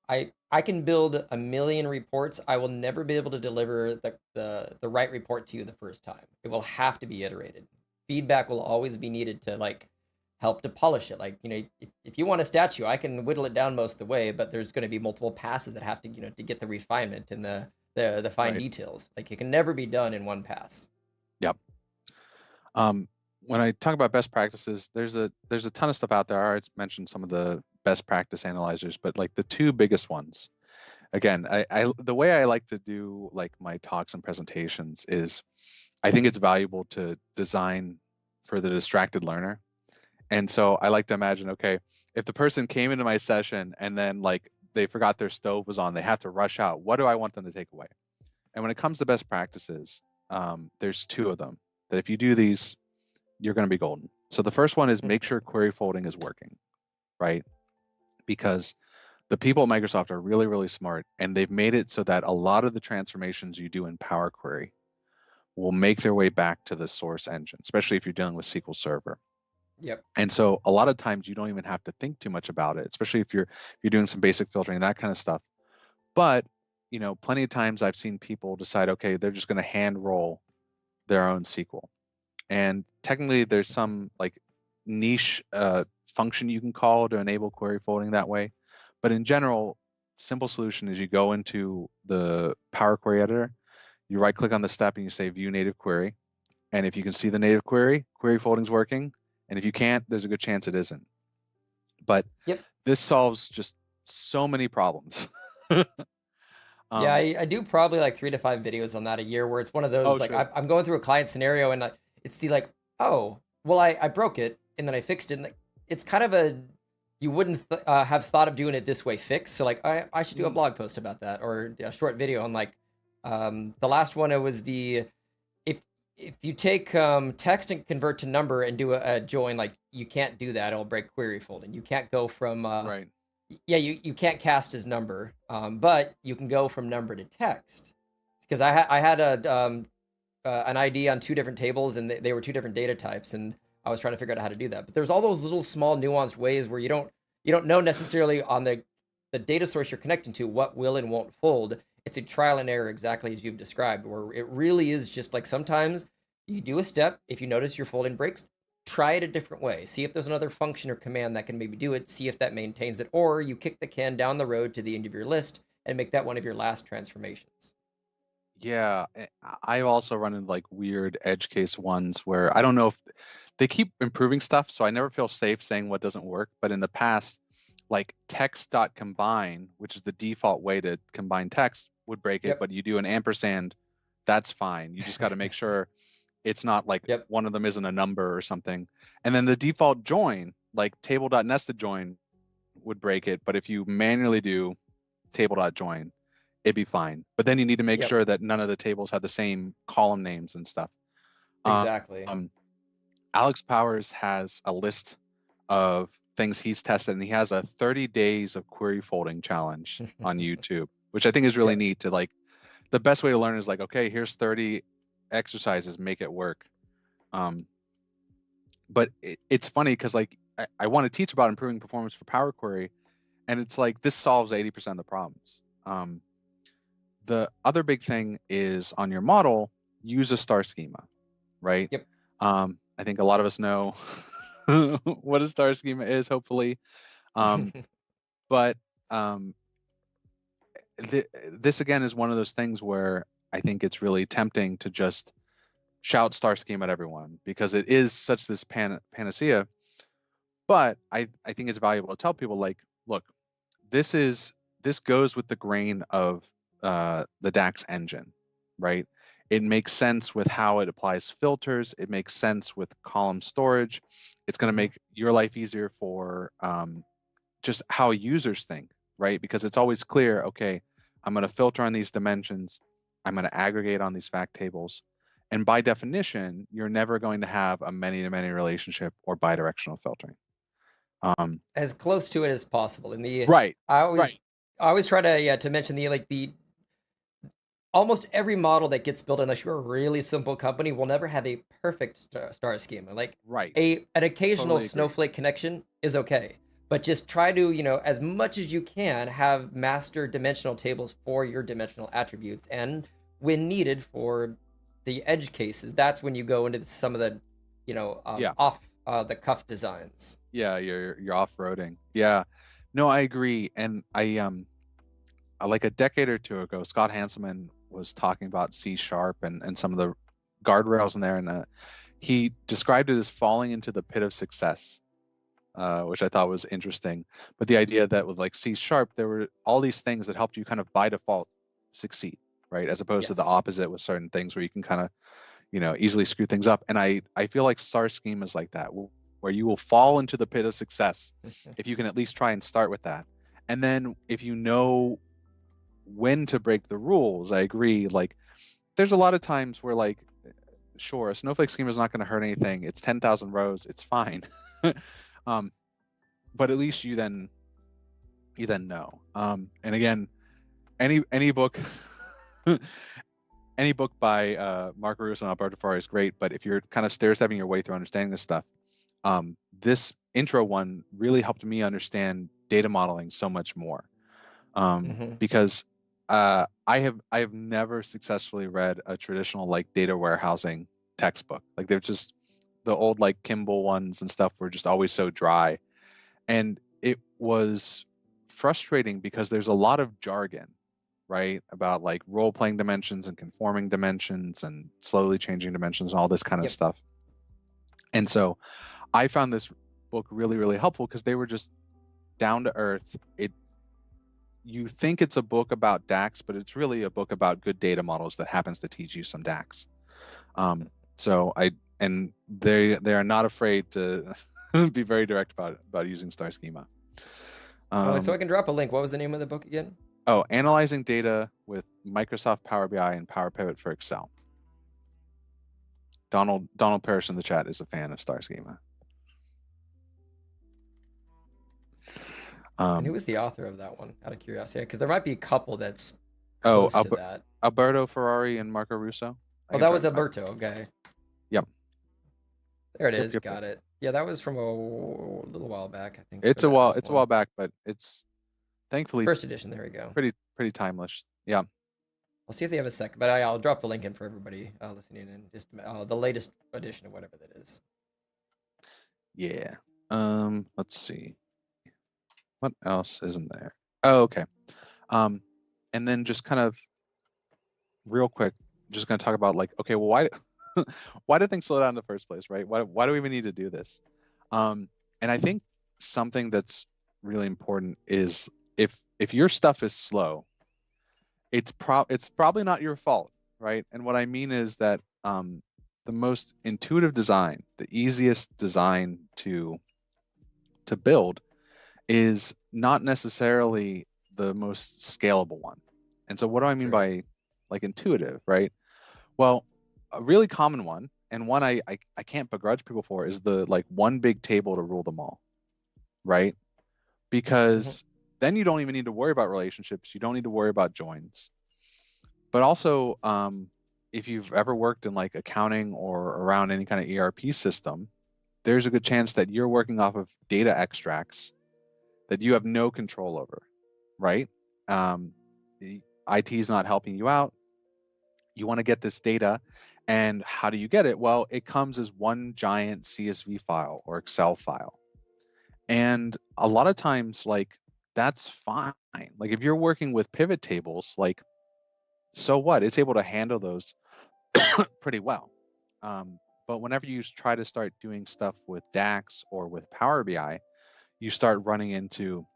I can build a million reports. I will never be able to deliver the right report to you the first time. It will have to be iterated. Feedback will always be needed to like help to polish it. Like, if you want a statue, I can whittle it down most of the way, but there's going to be multiple passes that have to, to get the refinement and the fine Right. details. Like, it can never be done in one pass. Yep. When I talk about best practices, there's a ton of stuff out there. I already mentioned some of the best practice analyzers, but like the two biggest ones, again, I the way I like to do like my talks and presentations is, I think it's valuable to design for the distracted learner. And so I like to imagine, okay, if the person came into my session and then like they forgot their stove was on, they have to rush out, what do I want them to take away? And when it comes to best practices, there's two of them that if you do these, you're going to be golden. So the first one is make sure query folding is working, right? Because the people at Microsoft are really, really smart, and they've made it so that a lot of the transformations you do in Power Query will make their way back to the source engine, especially if you're dealing with SQL Server. Yep. And so a lot of times you don't even have to think too much about it, especially if you're doing some basic filtering, that kind of stuff. But, plenty of times I've seen people decide, okay, they're just going to hand roll their own SQL. And technically there's some like niche function you can call to enable query folding that way. But in general, simple solution is you go into the Power Query editor, you right click on the step and you say view native query. And if you can see the native query folding's working. And if you can't, there's a good chance it isn't. But Yep. this solves just so many problems. Yeah, I do probably like 3 to 5 videos on that a year, where it's one of those, like, Sure. I'm going through a client scenario and like it's the like, oh, well, I broke it and then I fixed it. And like, it's kind of a, you wouldn't have thought of doing it this way fix. So like, I should do a blog post about that, or a short video on like, the last one, it was the, if you take text and convert to number and do a join, like, you can't do that. It'll break query folding. You can't go from Right. yeah, you can't cast as number, but you can go from number to text. Because I had an ID on 2 different tables, and they were 2 different data types, and I was trying to figure out how to do that. But there's all those little small nuanced ways where you don't know necessarily on the data source you're connecting to what will and won't fold. It's a trial and error, exactly as you've described, where it really is just like, sometimes you do a step, if you notice your folding breaks, try it a different way. See if there's another function or command that can maybe do it. See if that maintains it, or you kick the can down the road to the end of your list and make that one of your last transformations. Yeah, I've also run into like weird edge case ones where I don't know if they keep improving stuff, so I never feel safe saying what doesn't work. But in the past, like text.combine, which is the default way to combine text, would break it, Yep. but you do an ampersand, that's fine. You just got to make sure it's not like Yep. one of them isn't a number or something. And then the default join, like table.nested join, would break it, but if you manually do table.join, it'd be fine. But then you need to make Yep. sure that none of the tables have the same column names and stuff. Exactly. Alex Powers has a list of things he's tested, and he has a 30 days of query folding challenge on YouTube, which I think is really Yep. neat. To like, the best way to learn is like, okay, here's 30 exercises, make it work. But it's funny because like I want to teach about improving performance for Power Query, and it's like this solves 80% of the problems. The other big thing is on your model, use a star schema, right? Yep. I think a lot of us know what a star schema is, hopefully. But this again is one of those things where I think it's really tempting to just shout star schema at everyone because it is such this panacea. But I think it's valuable to tell people like, look, this goes with the grain of the DAX engine, right? It makes sense with how it applies filters. It makes sense with column storage. It's going to make your life easier for just how users think, right? Because it's always clear, okay, I'm going to filter on these dimensions. I'm going to aggregate on these fact tables. And by definition, you're never going to have a many-to-many relationship or bidirectional filtering. As close to it as possible. And Right. I always try to mention the almost every model that gets built, unless you're a really simple company, will never have a perfect star schema. Like Right. an occasional Totally agree. snowflake connection is okay, but just try to, as much as you can, have master dimensional tables for your dimensional attributes, and when needed for the edge cases, that's when you go into some of the, off the cuff designs. Yeah, you're off-roading. Yeah. No, I agree. And I like a decade or two ago, Scott Hanselman was talking about C# and some of the guardrails in there, and he described it as falling into the pit of success, which I thought was interesting. But the idea that with like C#, there were all these things that helped you kind of by default succeed, right? As opposed to the opposite with certain things where you can kind of, easily screw things up. And I feel like star schema is like that, where you will fall into the pit of success if you can at least try and start with that. And then if you know when to break the rules, I agree. Like, there's a lot of times where, like, sure, a snowflake schema is not going to hurt anything. It's 10,000 rows. It's fine. But at least you then know. And again, any book, any book by Marco Russo and Alberto Ferrari is great. But if you're kind of stair-stepping your way through understanding this stuff, this intro one really helped me understand data modeling so much more. Because I have never successfully read a traditional like data warehousing textbook. Like, they're just the old like Kimball ones and stuff were just always so dry, and it was frustrating because there's a lot of jargon, right, about like role-playing dimensions and conforming dimensions and slowly changing dimensions and all this kind of stuff. And so I found this book really, really helpful because they were just down to earth. You think it's a book about DAX, but it's really a book about good data models that happens to teach you some DAX. So they are not afraid to be very direct about using star schema. So I can drop a link. What was the name of the book again? Oh, Analyzing Data with Microsoft Power BI and Power Pivot for Excel. Donald Parrish in the chat is a fan of star schema. And who was the author of that one, out of curiosity? Because there might be a couple that's close to that. Alberto Ferrari and Marco Russo. Oh, that was Alberto. Okay. Yep. There it is. Got it. Yeah, that was from a little while back, I think. It's a while back, but it's thankfully first edition. There we go. Pretty timeless. Yeah. I'll see if they have a second, but I'll drop the link in for everybody listening in. Just the latest edition of whatever that is. Yeah. Let's see. What else isn't there? Oh, okay. And then just kind of real quick, just going to talk about like, okay, well, why, why did things slow down in the first place, right? Why do we even need to do this? And I think something that's really important is if your stuff is slow, it's probably not your fault, right? And what I mean is that the most intuitive design, the easiest design to build is not necessarily the most scalable one. And so what do I mean True. by like intuitive, right? Well, a really common one, and one I can't begrudge people for, is the like one big table to rule them all, right? Hmm. Because then you don't even need to worry about relationships. You don't need to worry about joins. But also, if you've ever worked in like accounting or around any kind of ERP system, there's a good chance that you're working off of data extracts that you have no control over, right? The IT is not helping you out. You want to get this data, and how do you get it? Well, it comes as one giant CSV file or Excel file. And a lot of times, like, that's fine. Like, if you're working with pivot tables, like, so what? It's able to handle those pretty well. But whenever you try to start doing stuff with DAX or with Power BI, you start running into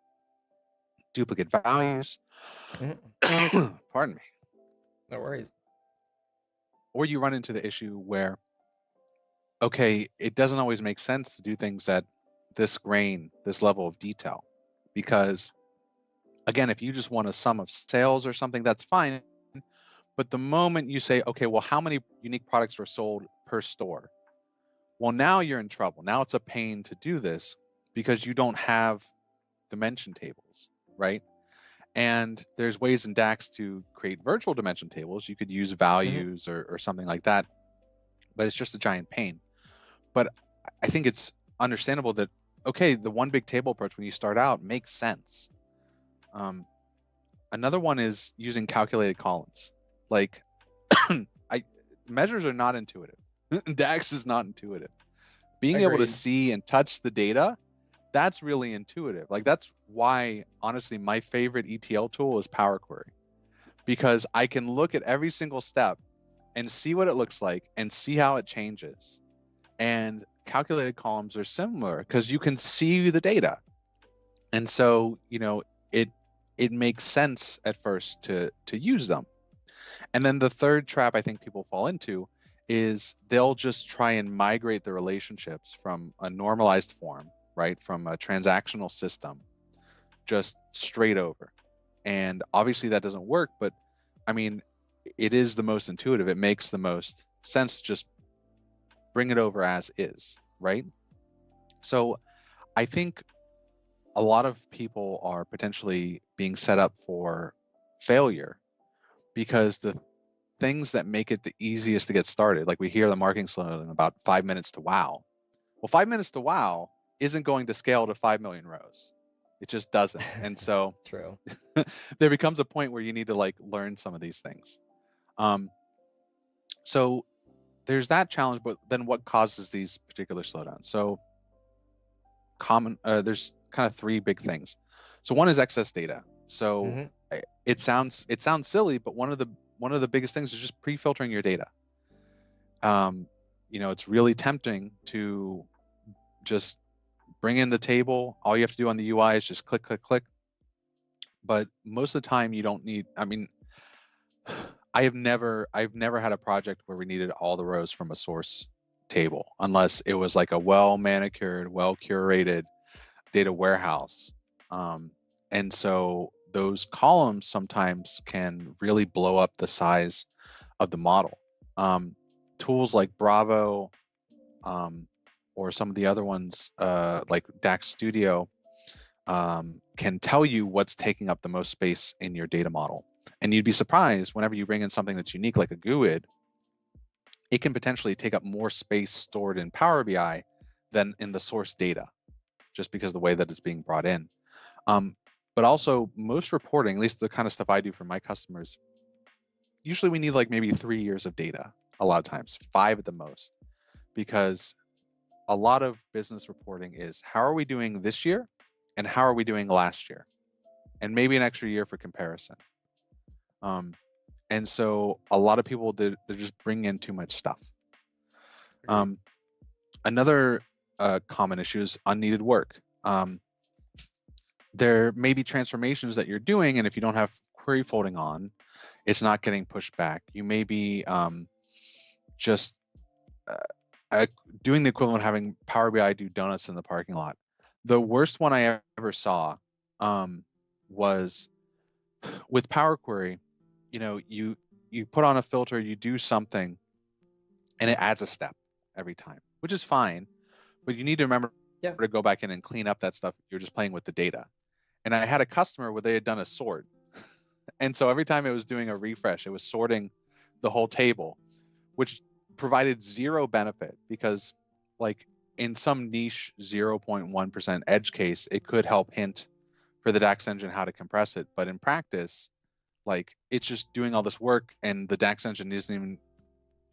duplicate values. Hmm. Pardon me. No worries. Or you run into the issue where, okay, it doesn't always make sense to do things at this grain, this level of detail. Because again, if you just want a sum of sales or something, that's fine. But the moment you say, okay, well, how many unique products were sold per store? Well, now you're in trouble. Now it's a pain to do this because you don't have dimension tables, right? And there's ways in DAX to create virtual dimension tables. You could use Hmm. values or something like that, but it's just a giant pain. But I think it's understandable that, okay, the one big table approach when you start out makes sense. Um, Another one is using calculated columns. Like, I measures are not intuitive. DAX is not intuitive. Being able to Agreed. see and touch the data, that's really intuitive. Like, that's why, honestly, my favorite ETL tool is Power Query, because I can look at every single step and see what it looks like and see how it changes. And calculated columns are similar because you can see the data. And so, it makes sense at first to use them. And then the third trap I think people fall into is they'll just try and migrate the relationships from a normalized form, right, from a transactional system, just straight over. And obviously that doesn't work, but I mean, it is the most intuitive. It makes the most sense to just bring it over as is, right? So I think a lot of people are potentially being set up for failure because the things that make it the easiest to get started, like we hear the marketing slogan about 5 minutes to wow. Well, 5 minutes to wow isn't going to scale to 5 million rows. It just doesn't. And so True. there becomes a point where you need to like learn some of these things. Um, so there's that challenge, but then what causes these particular slowdowns? So there's kind of three big things. So one is excess data. So Hmm. it sounds silly, but one of the biggest things is just pre-filtering your data. Um, it's really tempting to just bring in the table. All you have to do on the UI is just click, click, click. But most of the time, you don't need. I mean, I've never had a project where we needed all the rows from a source table, unless it was like a well manicured, well curated data warehouse. Um, and so those columns sometimes can really blow up the size of the model. Um, Tools like Bravo, um, or some of the other ones like DAX Studio, can tell you what's taking up the most space in your data model. And you'd be surprised whenever you bring in something that's unique like a GUID, it can potentially take up more space stored in Power BI than in the source data, just because of the way that it's being brought in. Um, but also, most reporting, at least the kind of stuff I do for my customers, usually we need like maybe 3 years of data, a lot of times, 5 at the most, because a lot of business reporting is how are we doing this year and how are we doing last year, and maybe an extra year for comparison. And so a lot of people, they're just bringing in too much stuff. Another common issue is unneeded work. There may be transformations that you're doing, and if you don't have query folding on, it's not getting pushed back. You may be just doing the equivalent of having Power BI do donuts in the parking lot. The worst one I ever saw was with Power Query. You know, you put on a filter, you do something, and it adds a step every time, which is fine, but you need to remember to go back in and clean up that stuff. You're just playing with the data. And I had a customer where they had done a sort. And so every time it was doing a refresh, it was sorting the whole table, which provided zero benefit because, like, in some niche 0.1% edge case, it could help hint for the DAX engine how to compress it. But in practice, like, it's just doing all this work, and the DAX engine isn't even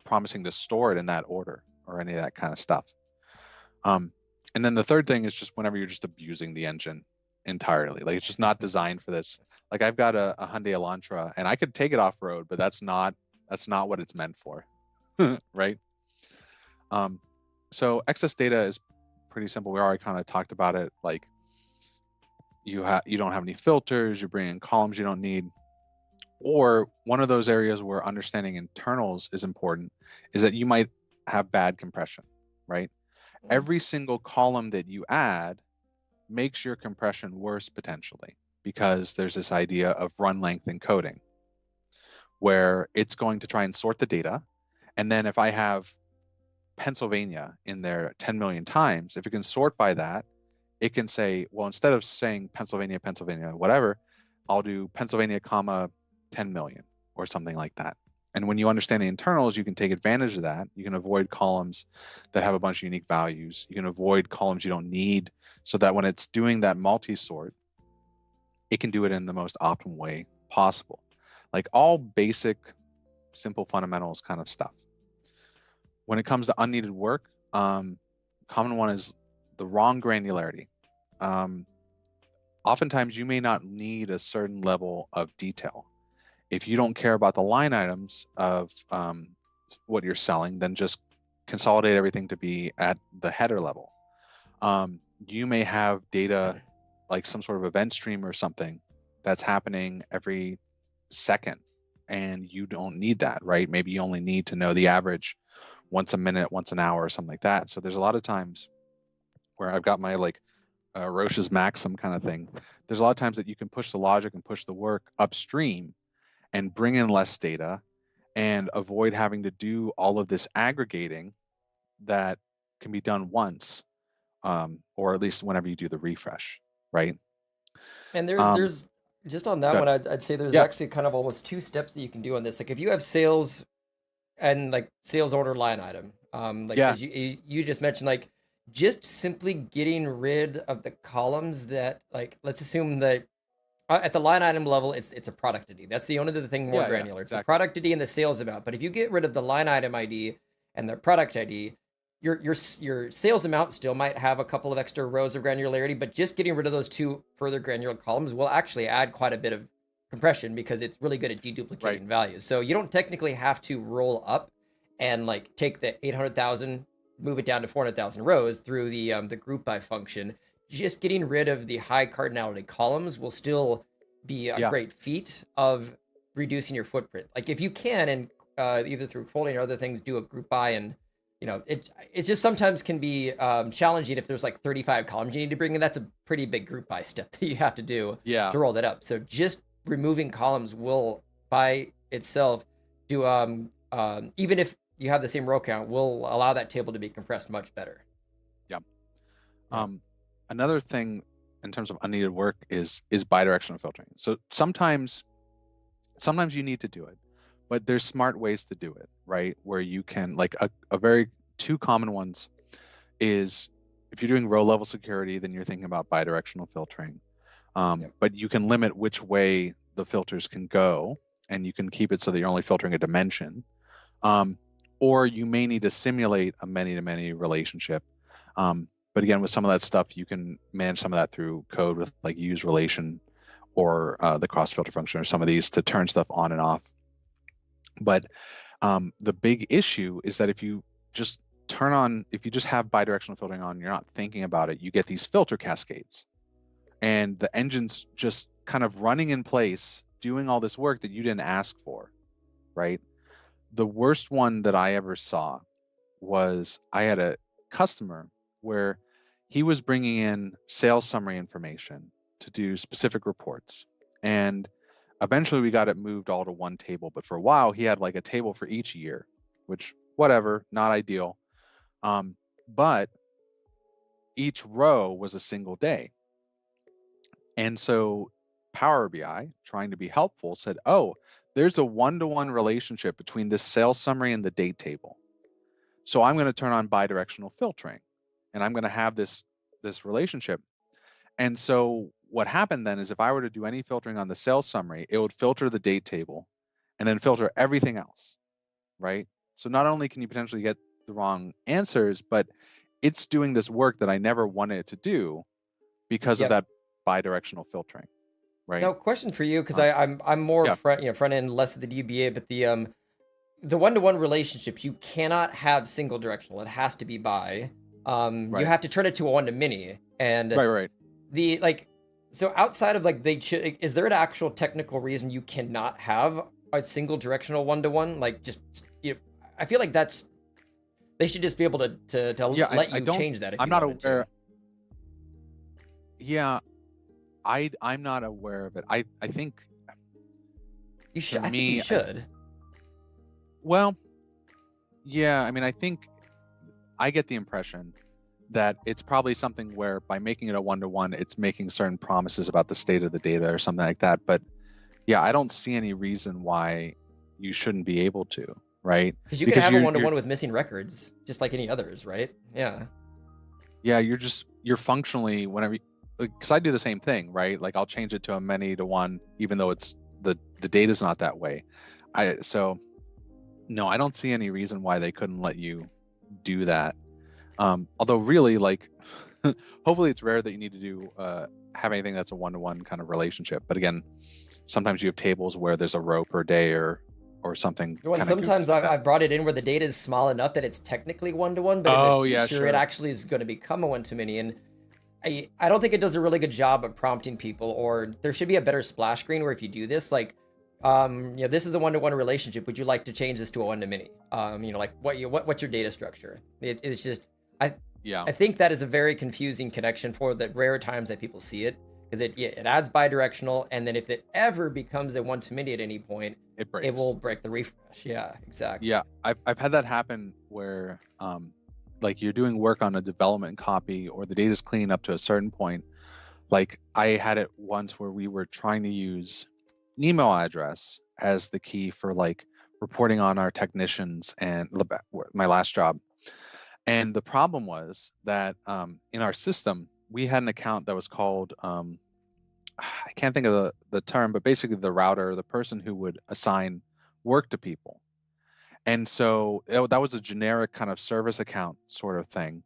promising to store it in that order or any of that kind of stuff. And then the third thing is just whenever you're just abusing the engine entirely, like it's just not designed for this. Like I've got a Hyundai Elantra, and I could take it off road, but that's not what it's meant for, right? So excess data is pretty simple. We already kind of talked about it. Like you don't have any filters, you're bringing in columns you don't need. Or one of those areas where understanding internals is important is that you might have bad compression, right? Every single column that you add makes your compression worse potentially, because there's this idea of run length encoding where it's going to try and sort the data. And then if I have Pennsylvania in there 10 million times, if it can sort by that, it can say, well, instead of saying Pennsylvania, whatever, I'll do Pennsylvania, comma, 10 million or something like that. And when you understand the internals, you can take advantage of that. You can avoid columns that have a bunch of unique values. You can avoid columns you don't need, so that when it's doing that multi-sort, it can do it in the most optimal way possible. Like all basic, simple fundamentals kind of stuff. When it comes to unneeded work, common one is the wrong granularity. Oftentimes you may not need a certain level of detail. If you don't care about the line items of what you're selling, then just consolidate everything to be at the header level. You may have data like some sort of event stream or something that's happening every second, and you don't need that, right? Maybe you only need to know the average once a minute, once an hour, or something like that. So there's a lot of times where I've got my like Roche's maxim kind of thing. There's a lot of times that you can push the logic and push the work upstream and bring in less data and avoid having to do all of this aggregating that can be done once, or at least whenever you do the refresh, right? And there's just on that one, I'd say there's actually kind of almost two steps that you can do on this. Like if you have sales and like sales order line item, as you just mentioned, like just simply getting rid of the columns that, like, let's assume that at the line item level, it's a product ID. That's the only thing more granular. It's the product ID and the sales amount. But if you get rid of the line item ID and the product ID, your sales amount still might have a couple of extra rows of granularity, but just getting rid of those two further granular columns will actually add quite a bit of compression because it's really good at deduplicating values. So you don't technically have to roll up and like take the 800,000, move it down to 400,000 rows through the group by function. Just getting rid of the high cardinality columns will still be a great feat of reducing your footprint. Like if you can, and either through folding or other things, do a group by, and you know, it just sometimes can be challenging if there's like 35 columns you need to bring in. That's a pretty big group by step that you have to do to roll that up. So just removing columns will by itself do even if you have the same row count, will allow that table to be compressed much better. Another thing in terms of unneeded work is bidirectional filtering. So sometimes you need to do it, but there's smart ways to do it, right? Where you can, like a very two common ones is if you're doing row level security, then you're thinking about bidirectional filtering. But you can limit which way the filters can go, and you can keep it so that you're only filtering a dimension. Or you may need to simulate a many-to-many relationship. But again, with some of that stuff, you can manage some of that through code with like use relation or the cross filter function or some of these to turn stuff on and off. But the big issue is that if you just if you just have bidirectional filtering on, you're not thinking about it, you get these filter cascades. And the engine's just kind of running in place, doing all this work that you didn't ask for, right? The worst one that I ever saw was I had a customer where he was bringing in sales summary information to do specific reports. And eventually we got it moved all to one table. But for a while, he had like a table for each year, which, whatever, not ideal. But each row was a single day. And so Power BI, trying to be helpful, said, oh, there's a one-to-one relationship between this sales summary and the date table. So I'm going to turn on bidirectional filtering, and I'm going to have this relationship. And so what happened then is if I were to do any filtering on the sales summary, it would filter the date table and then filter everything else, right? So not only can you potentially get the wrong answers, but it's doing this work that I never wanted it to do because of that bidirectional filtering, right? Now, question for you, because I'm more front end, less of the DBA, but the one-to-one relationships, you cannot have single directional. It has to be bi. You have to turn it to a one-to-many. And right. So outside of is there an actual technical reason you cannot have a single directional one-to-one? I feel like they should just be able to let you change that. I'm not aware. Yeah, I'm not aware of it. I think you should. I think you should. Well, yeah. I mean, I think I get the impression that it's probably something where by making it a one-to-one, it's making certain promises about the state of the data or something like that. But yeah, I don't see any reason why you shouldn't be able to, right? Because you can have a one-to-one with missing records, just like any others, right? Yeah. Yeah, you're functionally whenever, because I do the same thing, right? Like I'll change it to a many to one, even though it's the data's not that way. No, I don't see any reason why they couldn't let you do that. Although really, like, hopefully it's rare that you need to do have anything that's a one-to-one kind of relationship. But again, sometimes you have tables where there's a row per day or something. Well, sometimes I've brought it in where the data is small enough that it's technically one-to-one, but in the future it actually is going to become a one-to-many. And I don't think it does a really good job of prompting people, or there should be a better splash screen where if you do this, like, this is a one-to-one relationship. Would you like to change this to a one-to-many? What's your data structure? It's just, I think that is a very confusing connection for the rare times that people see it, because it adds bidirectional, and then if it ever becomes a one-to-many at any point, it breaks. It will break the refresh. Yeah, exactly. Yeah, I've had that happen where like you're doing work on a development copy or the data's clean up to a certain point. Like I had it once where we were trying to use an email address as the key for like reporting on our technicians and my last job. And the problem was that in our system, we had an account that was called, I can't think of the term, but basically the router, the person who would assign work to people. And so that was a generic kind of service account sort of thing.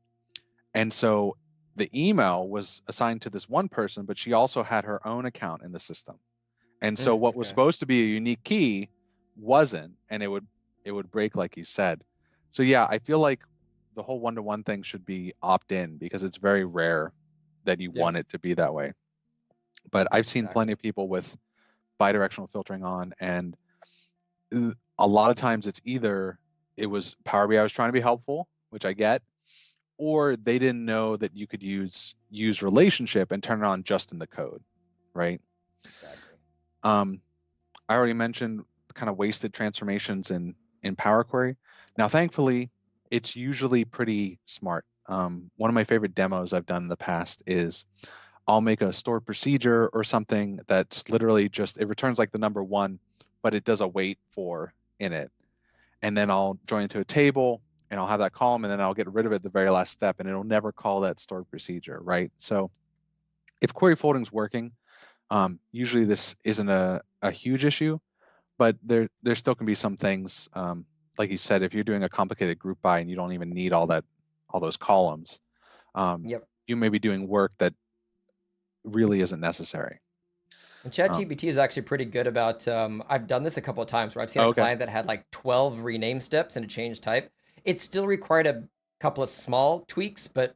And so the email was assigned to this one person, but she also had her own account in the system. And so what was supposed to be a unique key wasn't, and it would break like you said. So yeah, I feel like the whole one-to-one thing should be opt-in because it's very rare that you want it to be that way. But I've seen plenty of people with bidirectional filtering on, and a lot of times it's either it was Power BI was trying to be helpful, which I get, or they didn't know that you could use relationship and turn it on just in the code, right? Exactly. I already mentioned kind of wasted transformations in Power Query. Now, thankfully, it's usually pretty smart. One of my favorite demos I've done in the past is I'll make a stored procedure or something that's literally just, it returns like the number 1, but it does a wait for in it. And then I'll join it to a table and I'll have that column and then I'll get rid of it at the very last step and it'll never call that stored procedure, right? So if query folding's working, usually this isn't a huge issue, but there still can be some things, like you said, if you're doing a complicated group by and you don't even need all those columns, Yep. you may be doing work that really isn't necessary. And ChatGPT is actually pretty good about, I've done this a couple of times where I've seen a Okay. client that had like 12 rename steps and a change type. It still required a couple of small tweaks, but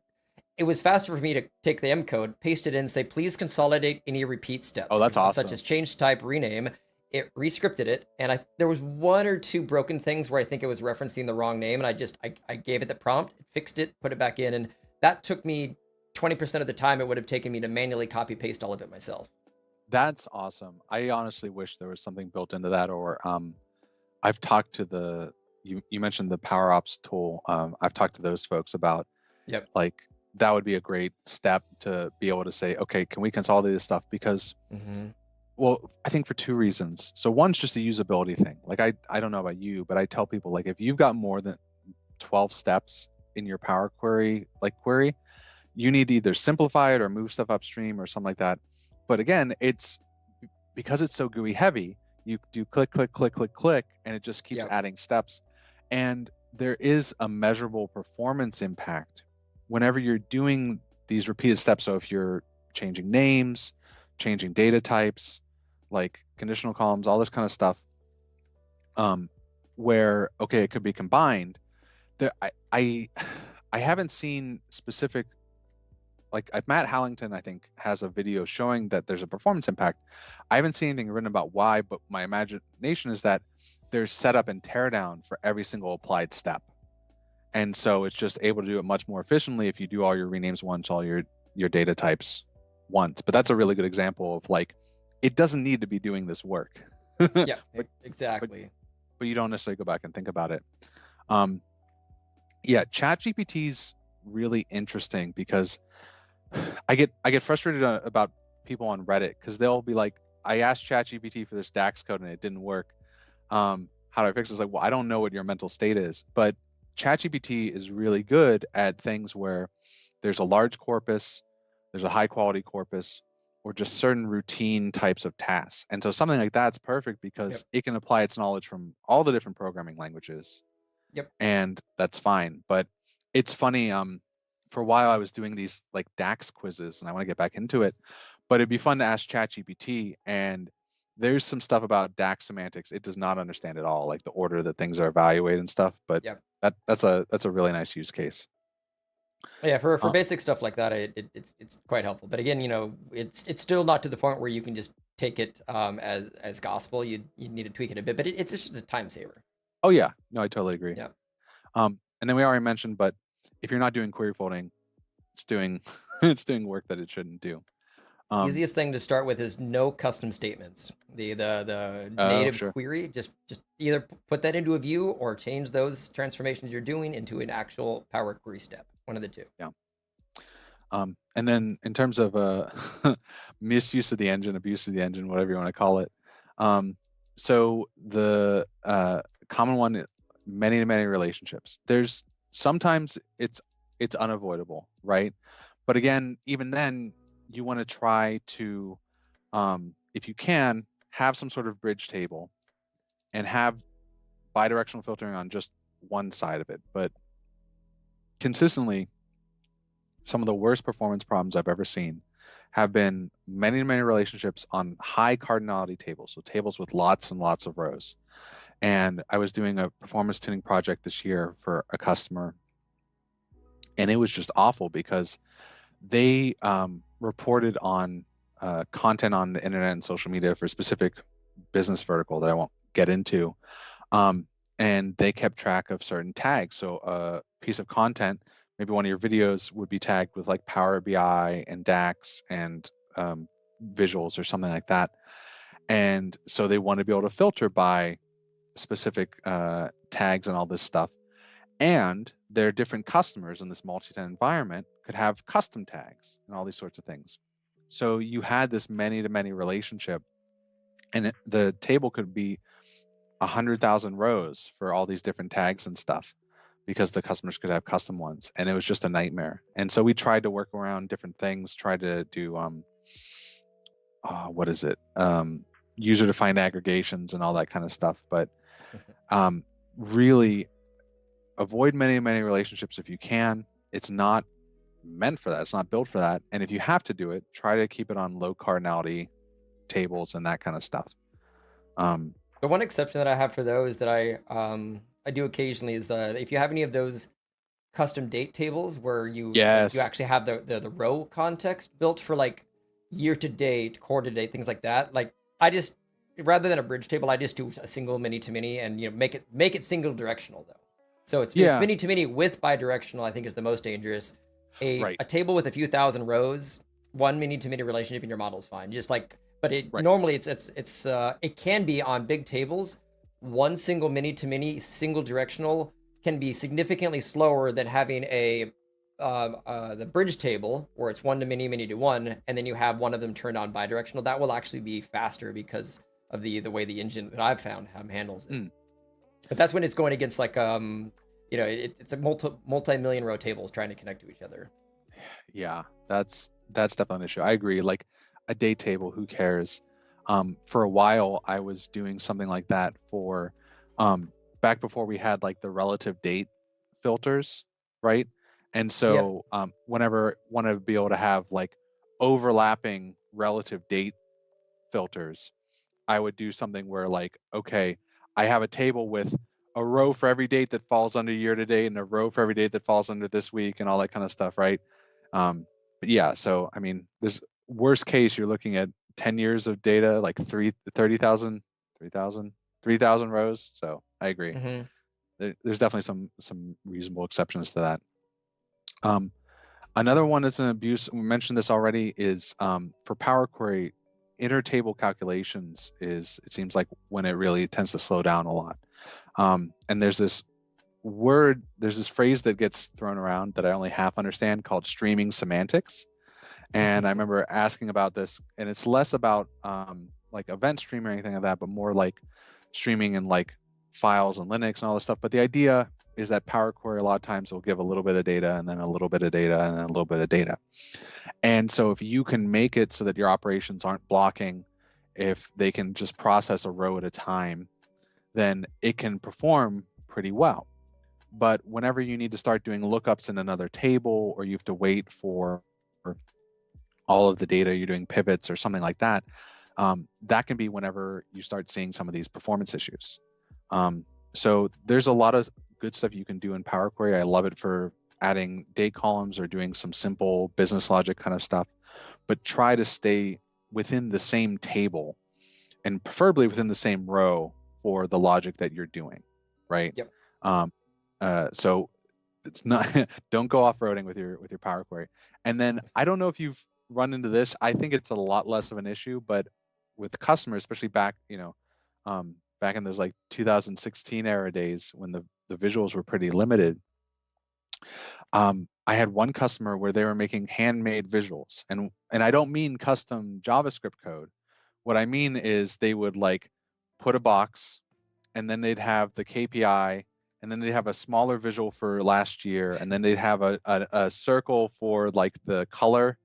it was faster for me to take the M code, paste it in, say, please consolidate any repeat Oh, steps, that's such awesome. as change type, rename. It rescripted it, and there was one or two broken things where I think it was referencing the wrong name, and I gave it the prompt, it fixed it, put it back in, and that took me 20% of the time it would have taken me to manually copy paste all of it myself. That's awesome. I honestly wish there was something built into that, or I've talked to you mentioned the Power Ops tool. I've talked to those folks about Yep. like that would be a great step to be able to say, okay, can we consolidate this stuff? Because well, I think for two reasons. So one's just a usability thing. Like I don't know about you, but I tell people like if you've got more than 12 steps in your Power Query query, you need to either simplify it or move stuff upstream or something like that. But again, it's because it's so GUI heavy, you do click, click, click, click, click, and it just keeps Yep. adding steps. And there is a measurable performance impact whenever you're doing these repeated steps. So if you're changing names, changing data types, like conditional columns, all this kind of stuff, where okay, it could be combined. There, I haven't seen specific. Like Matt Hallington, I think, has a video showing that there's a performance impact. I haven't seen anything written about why, but my imagination is that there's setup and teardown for every single applied step. And so it's just able to do it much more efficiently if you do all your renames once, all your data types once. But that's a really good example of like, it doesn't need to be doing this work. Yeah, exactly. But you don't necessarily go back and think about it. Yeah, ChatGPT's really interesting because I get frustrated about people on Reddit because they'll be like, I asked ChatGPT for this DAX code and it didn't work. How do I fix it? It's like, well, I don't know what your mental state is, but ChatGPT is really good at things where there's a large corpus, there's a high quality corpus, or just certain routine types of tasks. And so something like that's perfect because it can apply its knowledge from all the different programming languages. Yep. And that's fine. But it's funny, for a while I was doing these like DAX quizzes and I want to get back into it, but it'd be fun to ask ChatGPT, and there's some stuff about DAX semantics it does not understand at all, like the order that things are evaluated and stuff. But that's a really nice use case. Yeah, for basic stuff like that, it's quite helpful. But again, it's still not to the point where you can just take it as gospel. You need to tweak it a bit, but it's just a time saver. Oh yeah, no, I totally agree. Yeah. And then we already mentioned, but if you're not doing query folding, it's doing it's doing work that it shouldn't do. Easiest thing to start with is no custom statements. The native query, just either put that into a view or change those transformations you're doing into an actual Power Query step. One of the two. Yeah. And then in terms of misuse of the engine, abuse of the engine, whatever you want to call it. So the common one, many relationships. There's sometimes it's unavoidable, right? But again, even then, you want to try to, if you can, have some sort of bridge table and have bidirectional filtering on just one side of it. But consistently, some of the worst performance problems I've ever seen have been many relationships on high cardinality tables, so tables with lots and lots of rows. And I was doing a performance tuning project this year for a customer, and it was just awful because they reported on content on the internet and social media for a specific business vertical that I won't get into. And they kept track of certain tags. So a piece of content, maybe one of your videos would be tagged with like Power BI and DAX and visuals or something like that. And so they want to be able to filter by specific tags and all this stuff. And their different customers in this multi-tenant environment could have custom tags and all these sorts of things. So you had this many-to-many relationship, and the table could be 100,000 rows for all these different tags and stuff, because the customers could have custom ones, and it was just a nightmare. And so we tried to work around different things, tried to do user-defined aggregations and all that kind of stuff. But really avoid many relationships if you can. It's not meant for that. It's not built for that. And if you have to do it, try to keep it on low cardinality tables and that kind of stuff. The one exception that I have for those that I do occasionally is if you have any of those custom date tables where you Yes. actually have the row context built for like year to date, quarter to date, things like that. Like I just rather than a bridge table, I just do a single mini to mini and make it single directional though. So it's Yeah. mini to mini with bidirectional. I think is the most dangerous. Right. A table with a few thousand rows, one mini to mini relationship in your model is fine. Just like, but Right. normally it can be on big tables. One single mini to mini single directional can be significantly slower than having the bridge table where it's one to mini, mini to one, and then you have one of them turned on bidirectional. That will actually be faster because of the way the engine that I've found handles it. But that's when it's going against like it's a multi-million row tables trying to connect to each other. Yeah, that's definitely an issue. I agree. Like a date table, who cares? For a while, I was doing something like that for back before we had like the relative date filters, right? And so whenever want to be able to have like overlapping relative date filters, I would do something where like, okay, I have a table with a row for every date that falls under year to date and a row for every date that falls under this week and all that kind of stuff, right? But yeah, so I mean, there's worst case, you're looking at 10 years of data, like 30,000, 3,000 rows. So I agree. Mm-hmm. There's definitely some reasonable exceptions to that. Another one that's an abuse, we mentioned this already, is for Power Query, inter-table calculations it seems like when it really tends to slow down a lot. And there's this phrase that gets thrown around that I only half understand called streaming semantics. And I remember asking about this, and it's less about like event stream or anything like that, but more like streaming and like files and Linux and all this stuff. But the idea is that Power Query a lot of times will give a little bit of data and then a little bit of data and then a little bit of data. And so if you can make it so that your operations aren't blocking, if they can just process a row at a time, then it can perform pretty well. But whenever you need to start doing lookups in another table, or you have to wait for all of the data, you're doing pivots or something like that, that can be whenever you start seeing some of these performance issues. So there's a lot of good stuff you can do in Power Query. I love it for adding date columns or doing some simple business logic kind of stuff, but try to stay within the same table and preferably within the same row for the logic that you're doing, right? Yep. So it's not don't go off-roading with your Power Query. And then I don't know if you've run into this. I think it's a lot less of an issue, but with customers, especially back back in those like 2016 era days when the visuals were pretty limited. I had one customer where they were making handmade visuals, and I don't mean custom JavaScript code. What I mean is they would like put a box, and then they'd have the KPI, and then they'd have a smaller visual for last year, and then they'd have a circle for like the color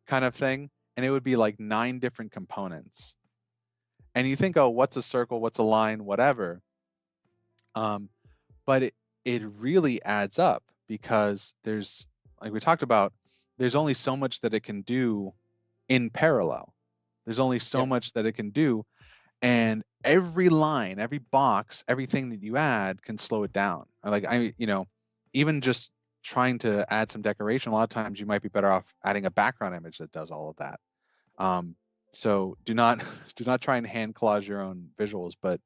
kind of thing, and it would be like 9 different components. And you think, oh, what's a circle, what's a line, whatever. But it really adds up, because there's, like we talked about, there's only so much that it can do in parallel. There's only so much that it can do, and every line, every box, everything that you add can slow it down. Like even just trying to add some decoration, a lot of times you might be better off adding a background image that does all of that. So do not try and hand collage your own visuals, but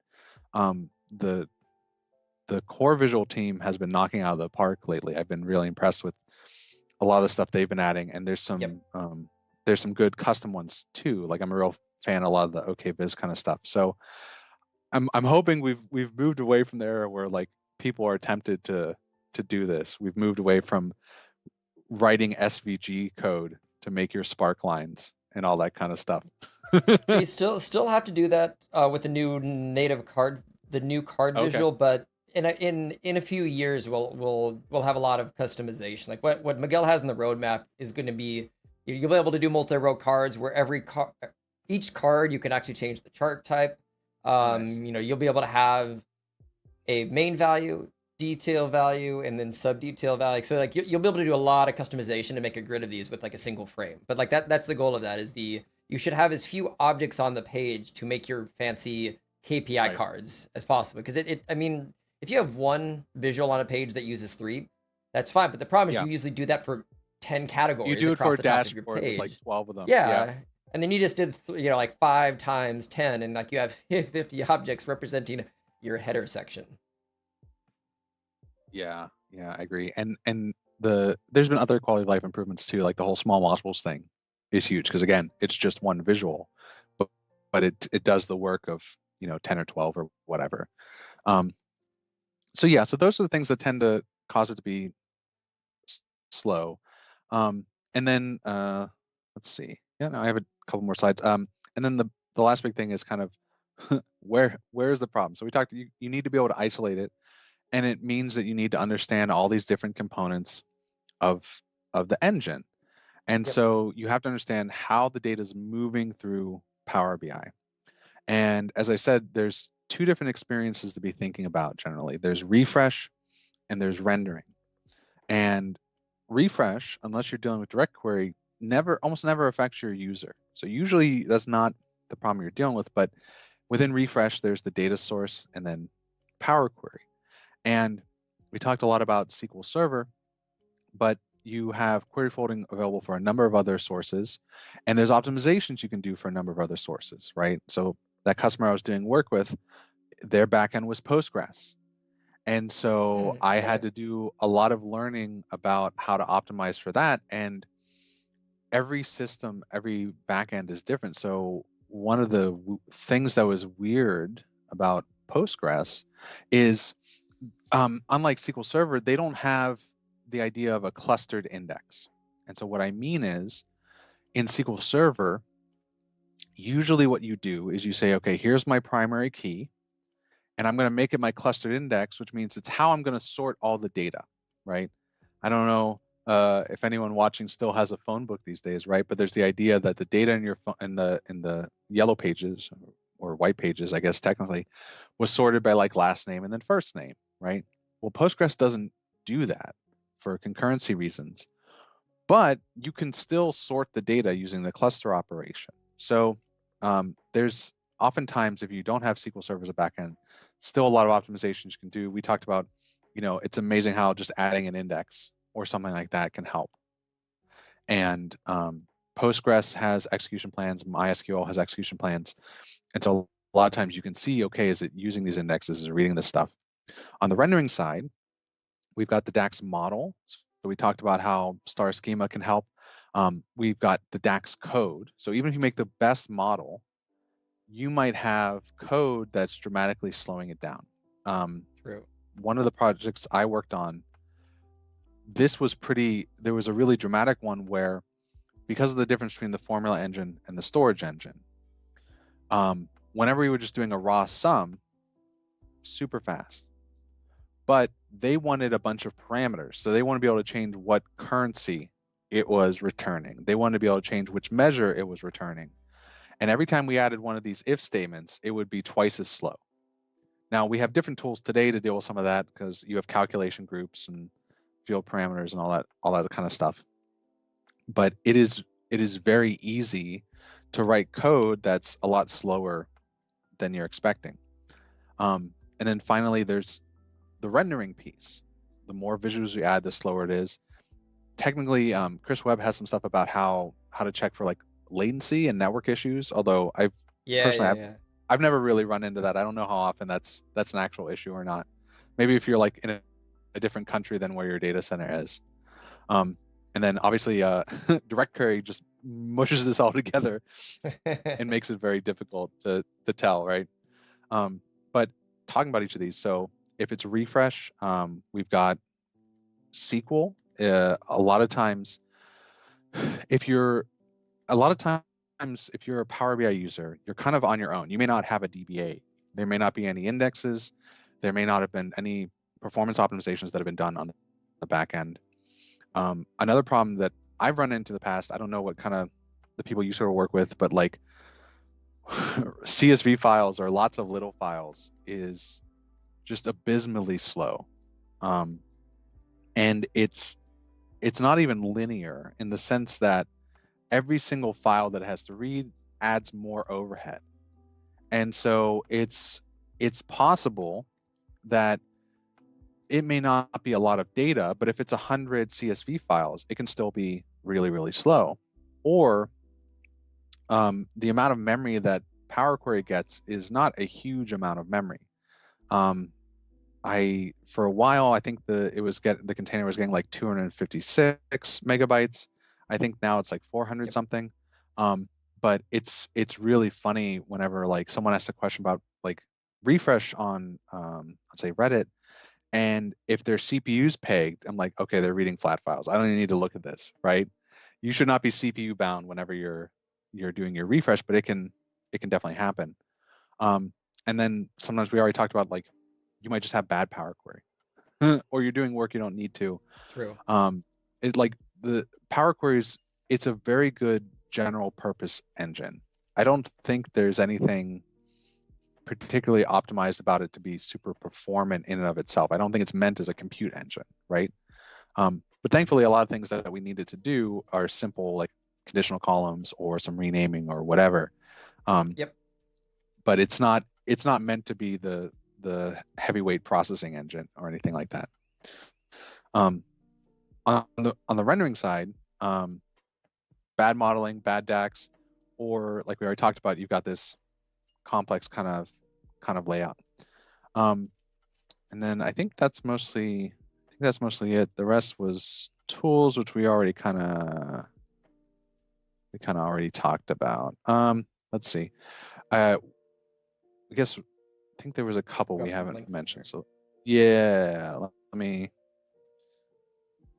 the core visual team has been knocking out of the park lately. I've been really impressed with a lot of the stuff they've been adding, and there's some good custom ones too. Like I'm a real fan of a lot of the OKViz kind of stuff. So I'm hoping we've moved away from the era where like people are tempted to do this. We've moved away from writing SVG code to make your spark lines and all that kind of stuff. You still have to do that with the new native card, the new card visual, but in a few years we'll have a lot of customization. Like what Miguel has in the roadmap is going to be, you'll be able to do multi-row cards where each card you can actually change the chart type. Nice. You'll be able to have a main value, detail value and then sub detail value. So like you'll be able to do a lot of customization to make a grid of these with like a single frame. But like that's the goal of that is you should have as few objects on the page to make your fancy KPI Right. cards as possible. Because I mean, if you have one visual on a page that uses 3, that's fine. But the problem is Yeah. you usually do that for 10 You categories do it for across a the top of your dashboard with like page. 12 of them. Yeah. And then you just did, like 5 times 10, and like you have 50 objects representing your header section. Yeah, I agree. And there's been other quality of life improvements too, like the whole small modules thing is huge because again, it's just one visual, but it does the work of 10 or 12 or whatever. So yeah, so those are the things that tend to cause it to be slow. And then let's see. Yeah, no, I have a couple more slides. And then the last big thing is kind of where is the problem? So we talked. You need to be able to isolate it, and it means that you need to understand all these different components of the engine. And Yep. so you have to understand how the data is moving through Power BI. And as I said, there's 2 different experiences to be thinking about generally. There's refresh and there's rendering. And refresh, unless you're dealing with direct query, almost never affects your user. So usually that's not the problem you're dealing with, but within refresh, there's the data source and then Power Query. And we talked a lot about SQL Server, but you have query folding available for a number of other sources, and there's optimizations you can do for a number of other sources, right? So that customer I was doing work with, their backend was Postgres. And so I had to do a lot of learning about how to optimize for that. And every system, every backend is different. So one of the things that was weird about Postgres is unlike SQL Server, they don't have the idea of a clustered index. And so what I mean is in SQL Server, usually what you do is you say, okay, here's my primary key, and I'm going to make it my clustered index, which means it's how I'm going to sort all the data, right? I don't know if anyone watching still has a phone book these days, right? But there's the idea that the data in your phone, in the yellow pages or white pages, I guess technically, was sorted by like last name and then first name, right? Well, Postgres doesn't do that for concurrency reasons, but you can still sort the data using the cluster operation. So there's oftentimes, if you don't have SQL Server as a backend, still a lot of optimizations you can do. We talked about, it's amazing how just adding an index or something like that can help. And Postgres has execution plans, MySQL has execution plans. And so a lot of times you can see, okay, is it using these indexes, is it reading this stuff? On the rendering side, we've got the DAX model. So we talked about how star schema can help. We've got the DAX code. So even if you make the best model, you might have code that's dramatically slowing it down. True. One of the projects I worked on, there was a really dramatic one where, because of the difference between the formula engine and the storage engine, whenever we were just doing a raw sum, super fast. But they wanted a bunch of parameters. So they want to be able to change what currency it was returning. They wanted to be able to change which measure it was returning. And every time we added one of these if statements, it would be twice as slow. Now, we have different tools today to deal with some of that because you have calculation groups and field parameters and all that kind of stuff. But it is very easy to write code that's a lot slower than you're expecting. And then finally, there's the rendering piece. The more visuals you add, the slower it is. Technically, Chris Webb has some stuff about how to check for like latency and network issues. Although I've never really run into that. I don't know how often that's an actual issue or not. Maybe if you're like in a different country than where your data center is. And then obviously direct query just mushes this all together and makes it very difficult to tell, right? But talking about each of these, so if it's refresh, we've got SQL. A lot of times, if you're a Power BI user, you're kind of on your own. You may not have a DBA. There may not be any indexes. There may not have been any performance optimizations that have been done on the back end. Another problem that I've run into in the past, I don't know what kind of the people you sort of work with, but like CSV files or lots of little files is just abysmally slow. And it's not even linear in the sense that every single file that it has to read adds more overhead. And so it's possible that it may not be a lot of data, but if it's 100 CSV files, it can still be really, really slow. Or the amount of memory that Power Query gets is not a huge amount of memory. For a while, I think the container was getting like 256 megabytes. I think now it's like 400 something. But it's really funny whenever like someone asks a question about like refresh on let's say Reddit, and if their CPU's pegged, I'm like, okay, they're reading flat files. I don't even need to look at this, right? You should not be CPU bound whenever you're doing your refresh, but it can definitely happen. And then sometimes we already talked about like you might just have bad Power Query, or you're doing work you don't need to. True. It like the Power Queries, it's a very good general purpose engine. I don't think there's anything particularly optimized about it to be super performant in and of itself. I don't think it's meant as a compute engine, right? But thankfully, a lot of things that we needed to do are simple, like conditional columns or some renaming or whatever. Yep. But it's not meant to be the heavyweight processing engine or anything like that. On the rendering side, bad modeling, bad DAX, or like we already talked about, you've got this complex kind of layout. And then I think that's mostly it. The rest was tools, which we kind of already talked about. Let's see. I think there was a couple we haven't mentioned. So yeah,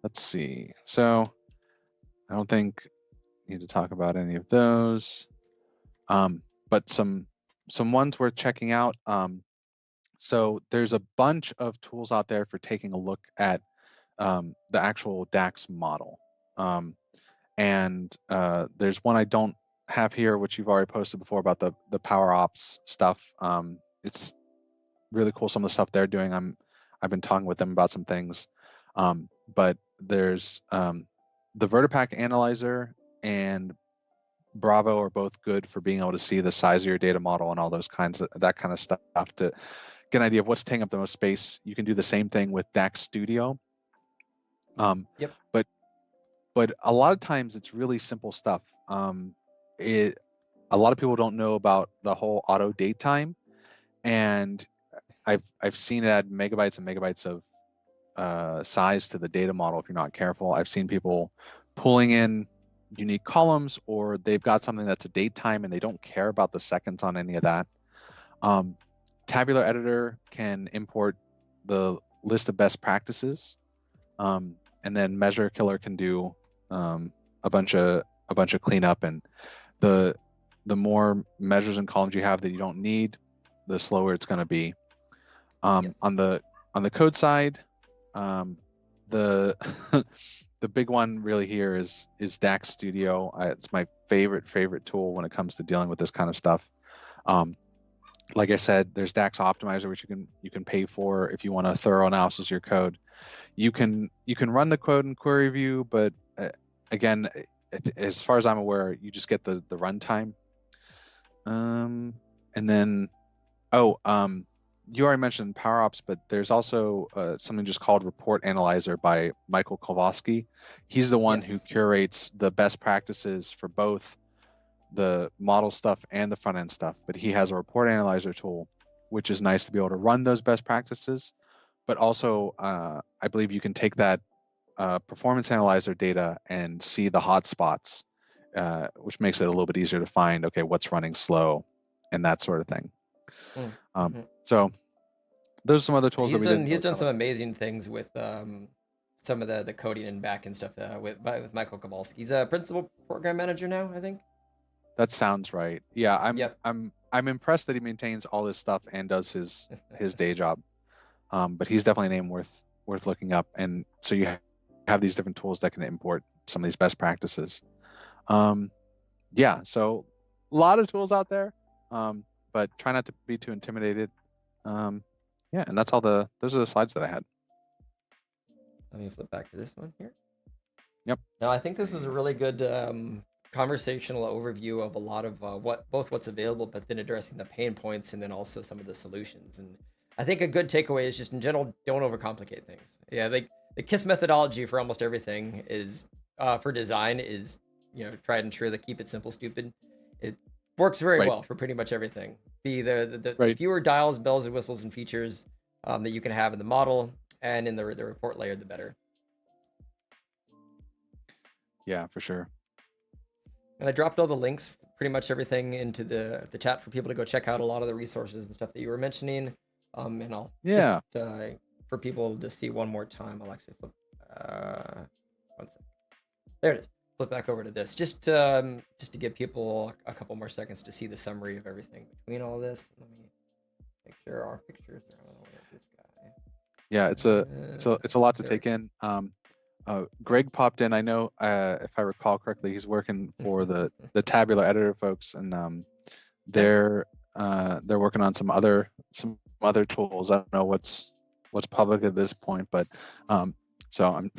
let's see. So I don't think I need to talk about any of those. But some ones worth checking out. So there's a bunch of tools out there for taking a look at the actual DAX model. And there's one I don't have here, which you've already posted before about the Power Ops stuff. It's really cool, some of the stuff they're doing. I've been talking with them about some things. But there's the Vertipack Analyzer and Bravo are both good for being able to see the size of your data model and all those that kind of stuff to get an idea of what's taking up the most space. You can do the same thing with DAX Studio. Yep. But a lot of times it's really simple stuff. A lot of people don't know about the whole auto date time, and I've seen it add megabytes and megabytes of size to the data model if you're not careful. I've seen people pulling in unique columns, or they've got something that's a date time and they don't care about the seconds on any of that. Tabular Editor can import the list of best practices, and then Measure Killer can do a bunch of cleanup. And the more measures and columns you have that you don't need, the slower it's going to be. Yes. On the code side, the the big one really here is DAX Studio. It's my favorite tool when it comes to dealing with this kind of stuff. Like I said, there's DAX Optimizer, which you can pay for if you want a thorough analysis of your code. You can run the code in query view, but again, as far as I'm aware, you just get the runtime. And then, you already mentioned Power Ops, but there's also something just called Report Analyzer by Michael Kowalski. He's the one who curates the best practices for both the model stuff and the front end stuff. But he has a Report Analyzer tool, which is nice to be able to run those best practices. But also, I believe you can take that performance analyzer data and see the hotspots, which makes it a little bit easier to find, okay, what's running slow and that sort of thing. So those are some other tools he's done some amazing things with some of the coding and backend stuff with Michael Kowalski. He's a principal program manager now, I think. That sounds right. Yeah, I'm impressed that he maintains all this stuff and does his day job. But he's definitely a name worth looking up. And so you have these different tools that can import some of these best practices. Yeah, so a lot of tools out there, but try not to be too intimidated. Yeah, and those are the slides that I had. Let me flip back to this one here. Yep. Now, I think this was a really good conversational overview of a lot of what's available, but then addressing the pain points and then also some of the solutions. And I think a good takeaway is just in general, don't overcomplicate things. Yeah, the KISS methodology for almost everything is for design is, tried and true. The keep it simple, stupid. It works very well for pretty much everything. The fewer dials, bells and whistles and features that you can have in the model and in the report layer, the better. Yeah, for sure. And I dropped all the links, pretty much everything, into the chat for people to go check out a lot of the resources and stuff that you were mentioning. And I'll just, for people to see one more time, I'll actually flip. 1 second. There it is. Flip back over to this, just to give people a couple more seconds to see the summary of everything between all this. Let me make sure our pictures are on this guy. Yeah, it's a lot to take in. Greg popped in. I know, if I recall correctly, he's working for the tabular editor folks, and they're working on some other tools. I don't know what's public at this point, but so I'm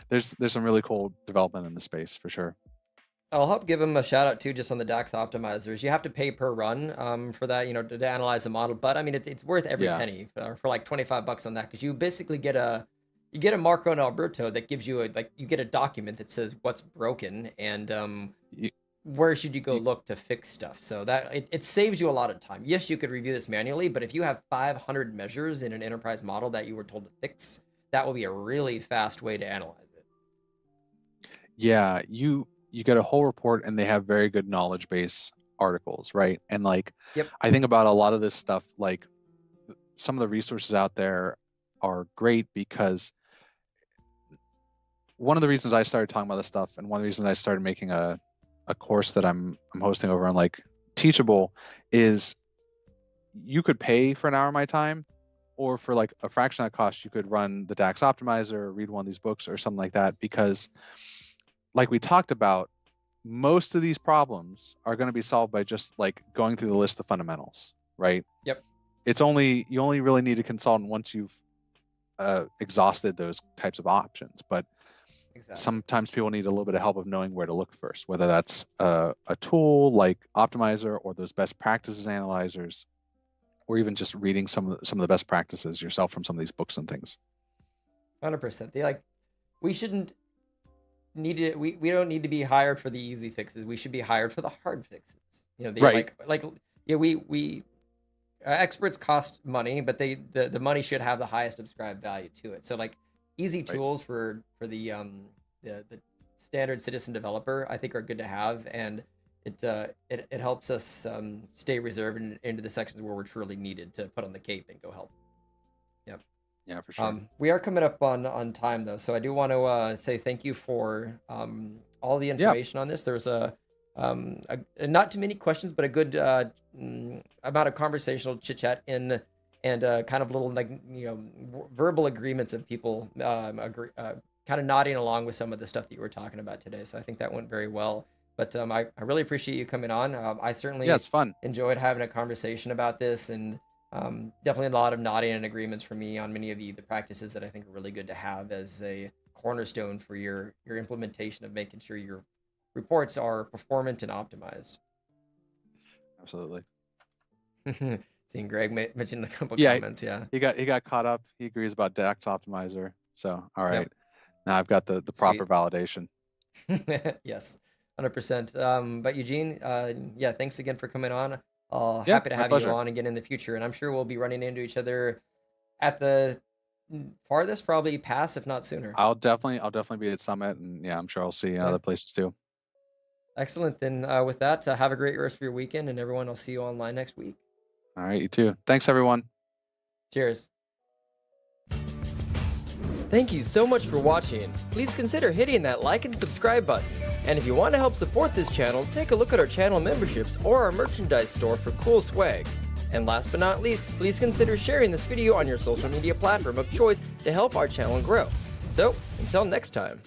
there's some really cool development in the space for sure. I'll help give him a shout out too, just on the DAX optimizers. You have to pay per run for that, to analyze the model. But I mean, it's worth every penny for like $25 on that, because you basically get a Marco and Alberto that gives you you get a document that says what's broken and where should you go look to fix stuff. So that it saves you a lot of time. Yes, you could review this manually, but if you have 500 measures in an enterprise model that you were told to fix, that will be a really fast way to analyze it. Yeah, you get a whole report, and they have very good knowledge base articles, right? And I think about a lot of this stuff, like some of the resources out there are great, because one of the reasons I started talking about this stuff, and one of the reasons I started making a course that I'm hosting over on Teachable, is you could pay for an hour of my time, or for a fraction of that cost, you could run the DAX optimizer, or read one of these books or something like that, because like we talked about, most of these problems are going to be solved by just going through the list of fundamentals, right? Yep. You only really need a consultant once you've exhausted those types of options. But sometimes people need a little bit of help of knowing where to look first, whether that's a tool like Optimizer, or those best practices analyzers, or even just reading some of the best practices yourself from some of these books and things. 100%. We shouldn't need to. We don't need to be hired for the easy fixes. We should be hired for the hard fixes. We experts cost money, but the money should have the highest subscribed value to it. So easy tools for the standard citizen developer, I think, are good to have, and it helps us stay reserved into the sections where we're truly needed to put on the cape and go help. Yep. Yeah, for sure. We are coming up on time though, so I do want to say thank you for all the information on this. There's a not too many questions, but a good amount of conversational chit chat and kind of little verbal agreements of people kind of nodding along with some of the stuff that you were talking about today. So I think that went very well. But I really appreciate you coming on. I certainly it's fun. Enjoyed having a conversation about this, and definitely a lot of nodding and agreements from me on many of the practices that I think are really good to have as a cornerstone for your implementation of making sure your reports are performant and optimized. Absolutely. Seeing Greg mention a couple comments. He got caught up. He agrees about DAX optimizer. So all right, now I've got the proper validation. Yes, 100%. But Eugene, thanks again for coming on. Happy to have you on again in the future, and I'm sure we'll be running into each other at the farthest, probably pass, if not sooner. I'll definitely be at Summit, and I'm sure I'll see you in other places too. Excellent. Then with that, have a great rest of your weekend, and everyone, I'll see you online next week. All right, you too. Thanks, everyone. Cheers. Thank you so much for watching. Please consider hitting that like and subscribe button. And if you want to help support this channel, take a look at our channel memberships or our merchandise store for cool swag. And last but not least, please consider sharing this video on your social media platform of choice to help our channel grow. So, until next time.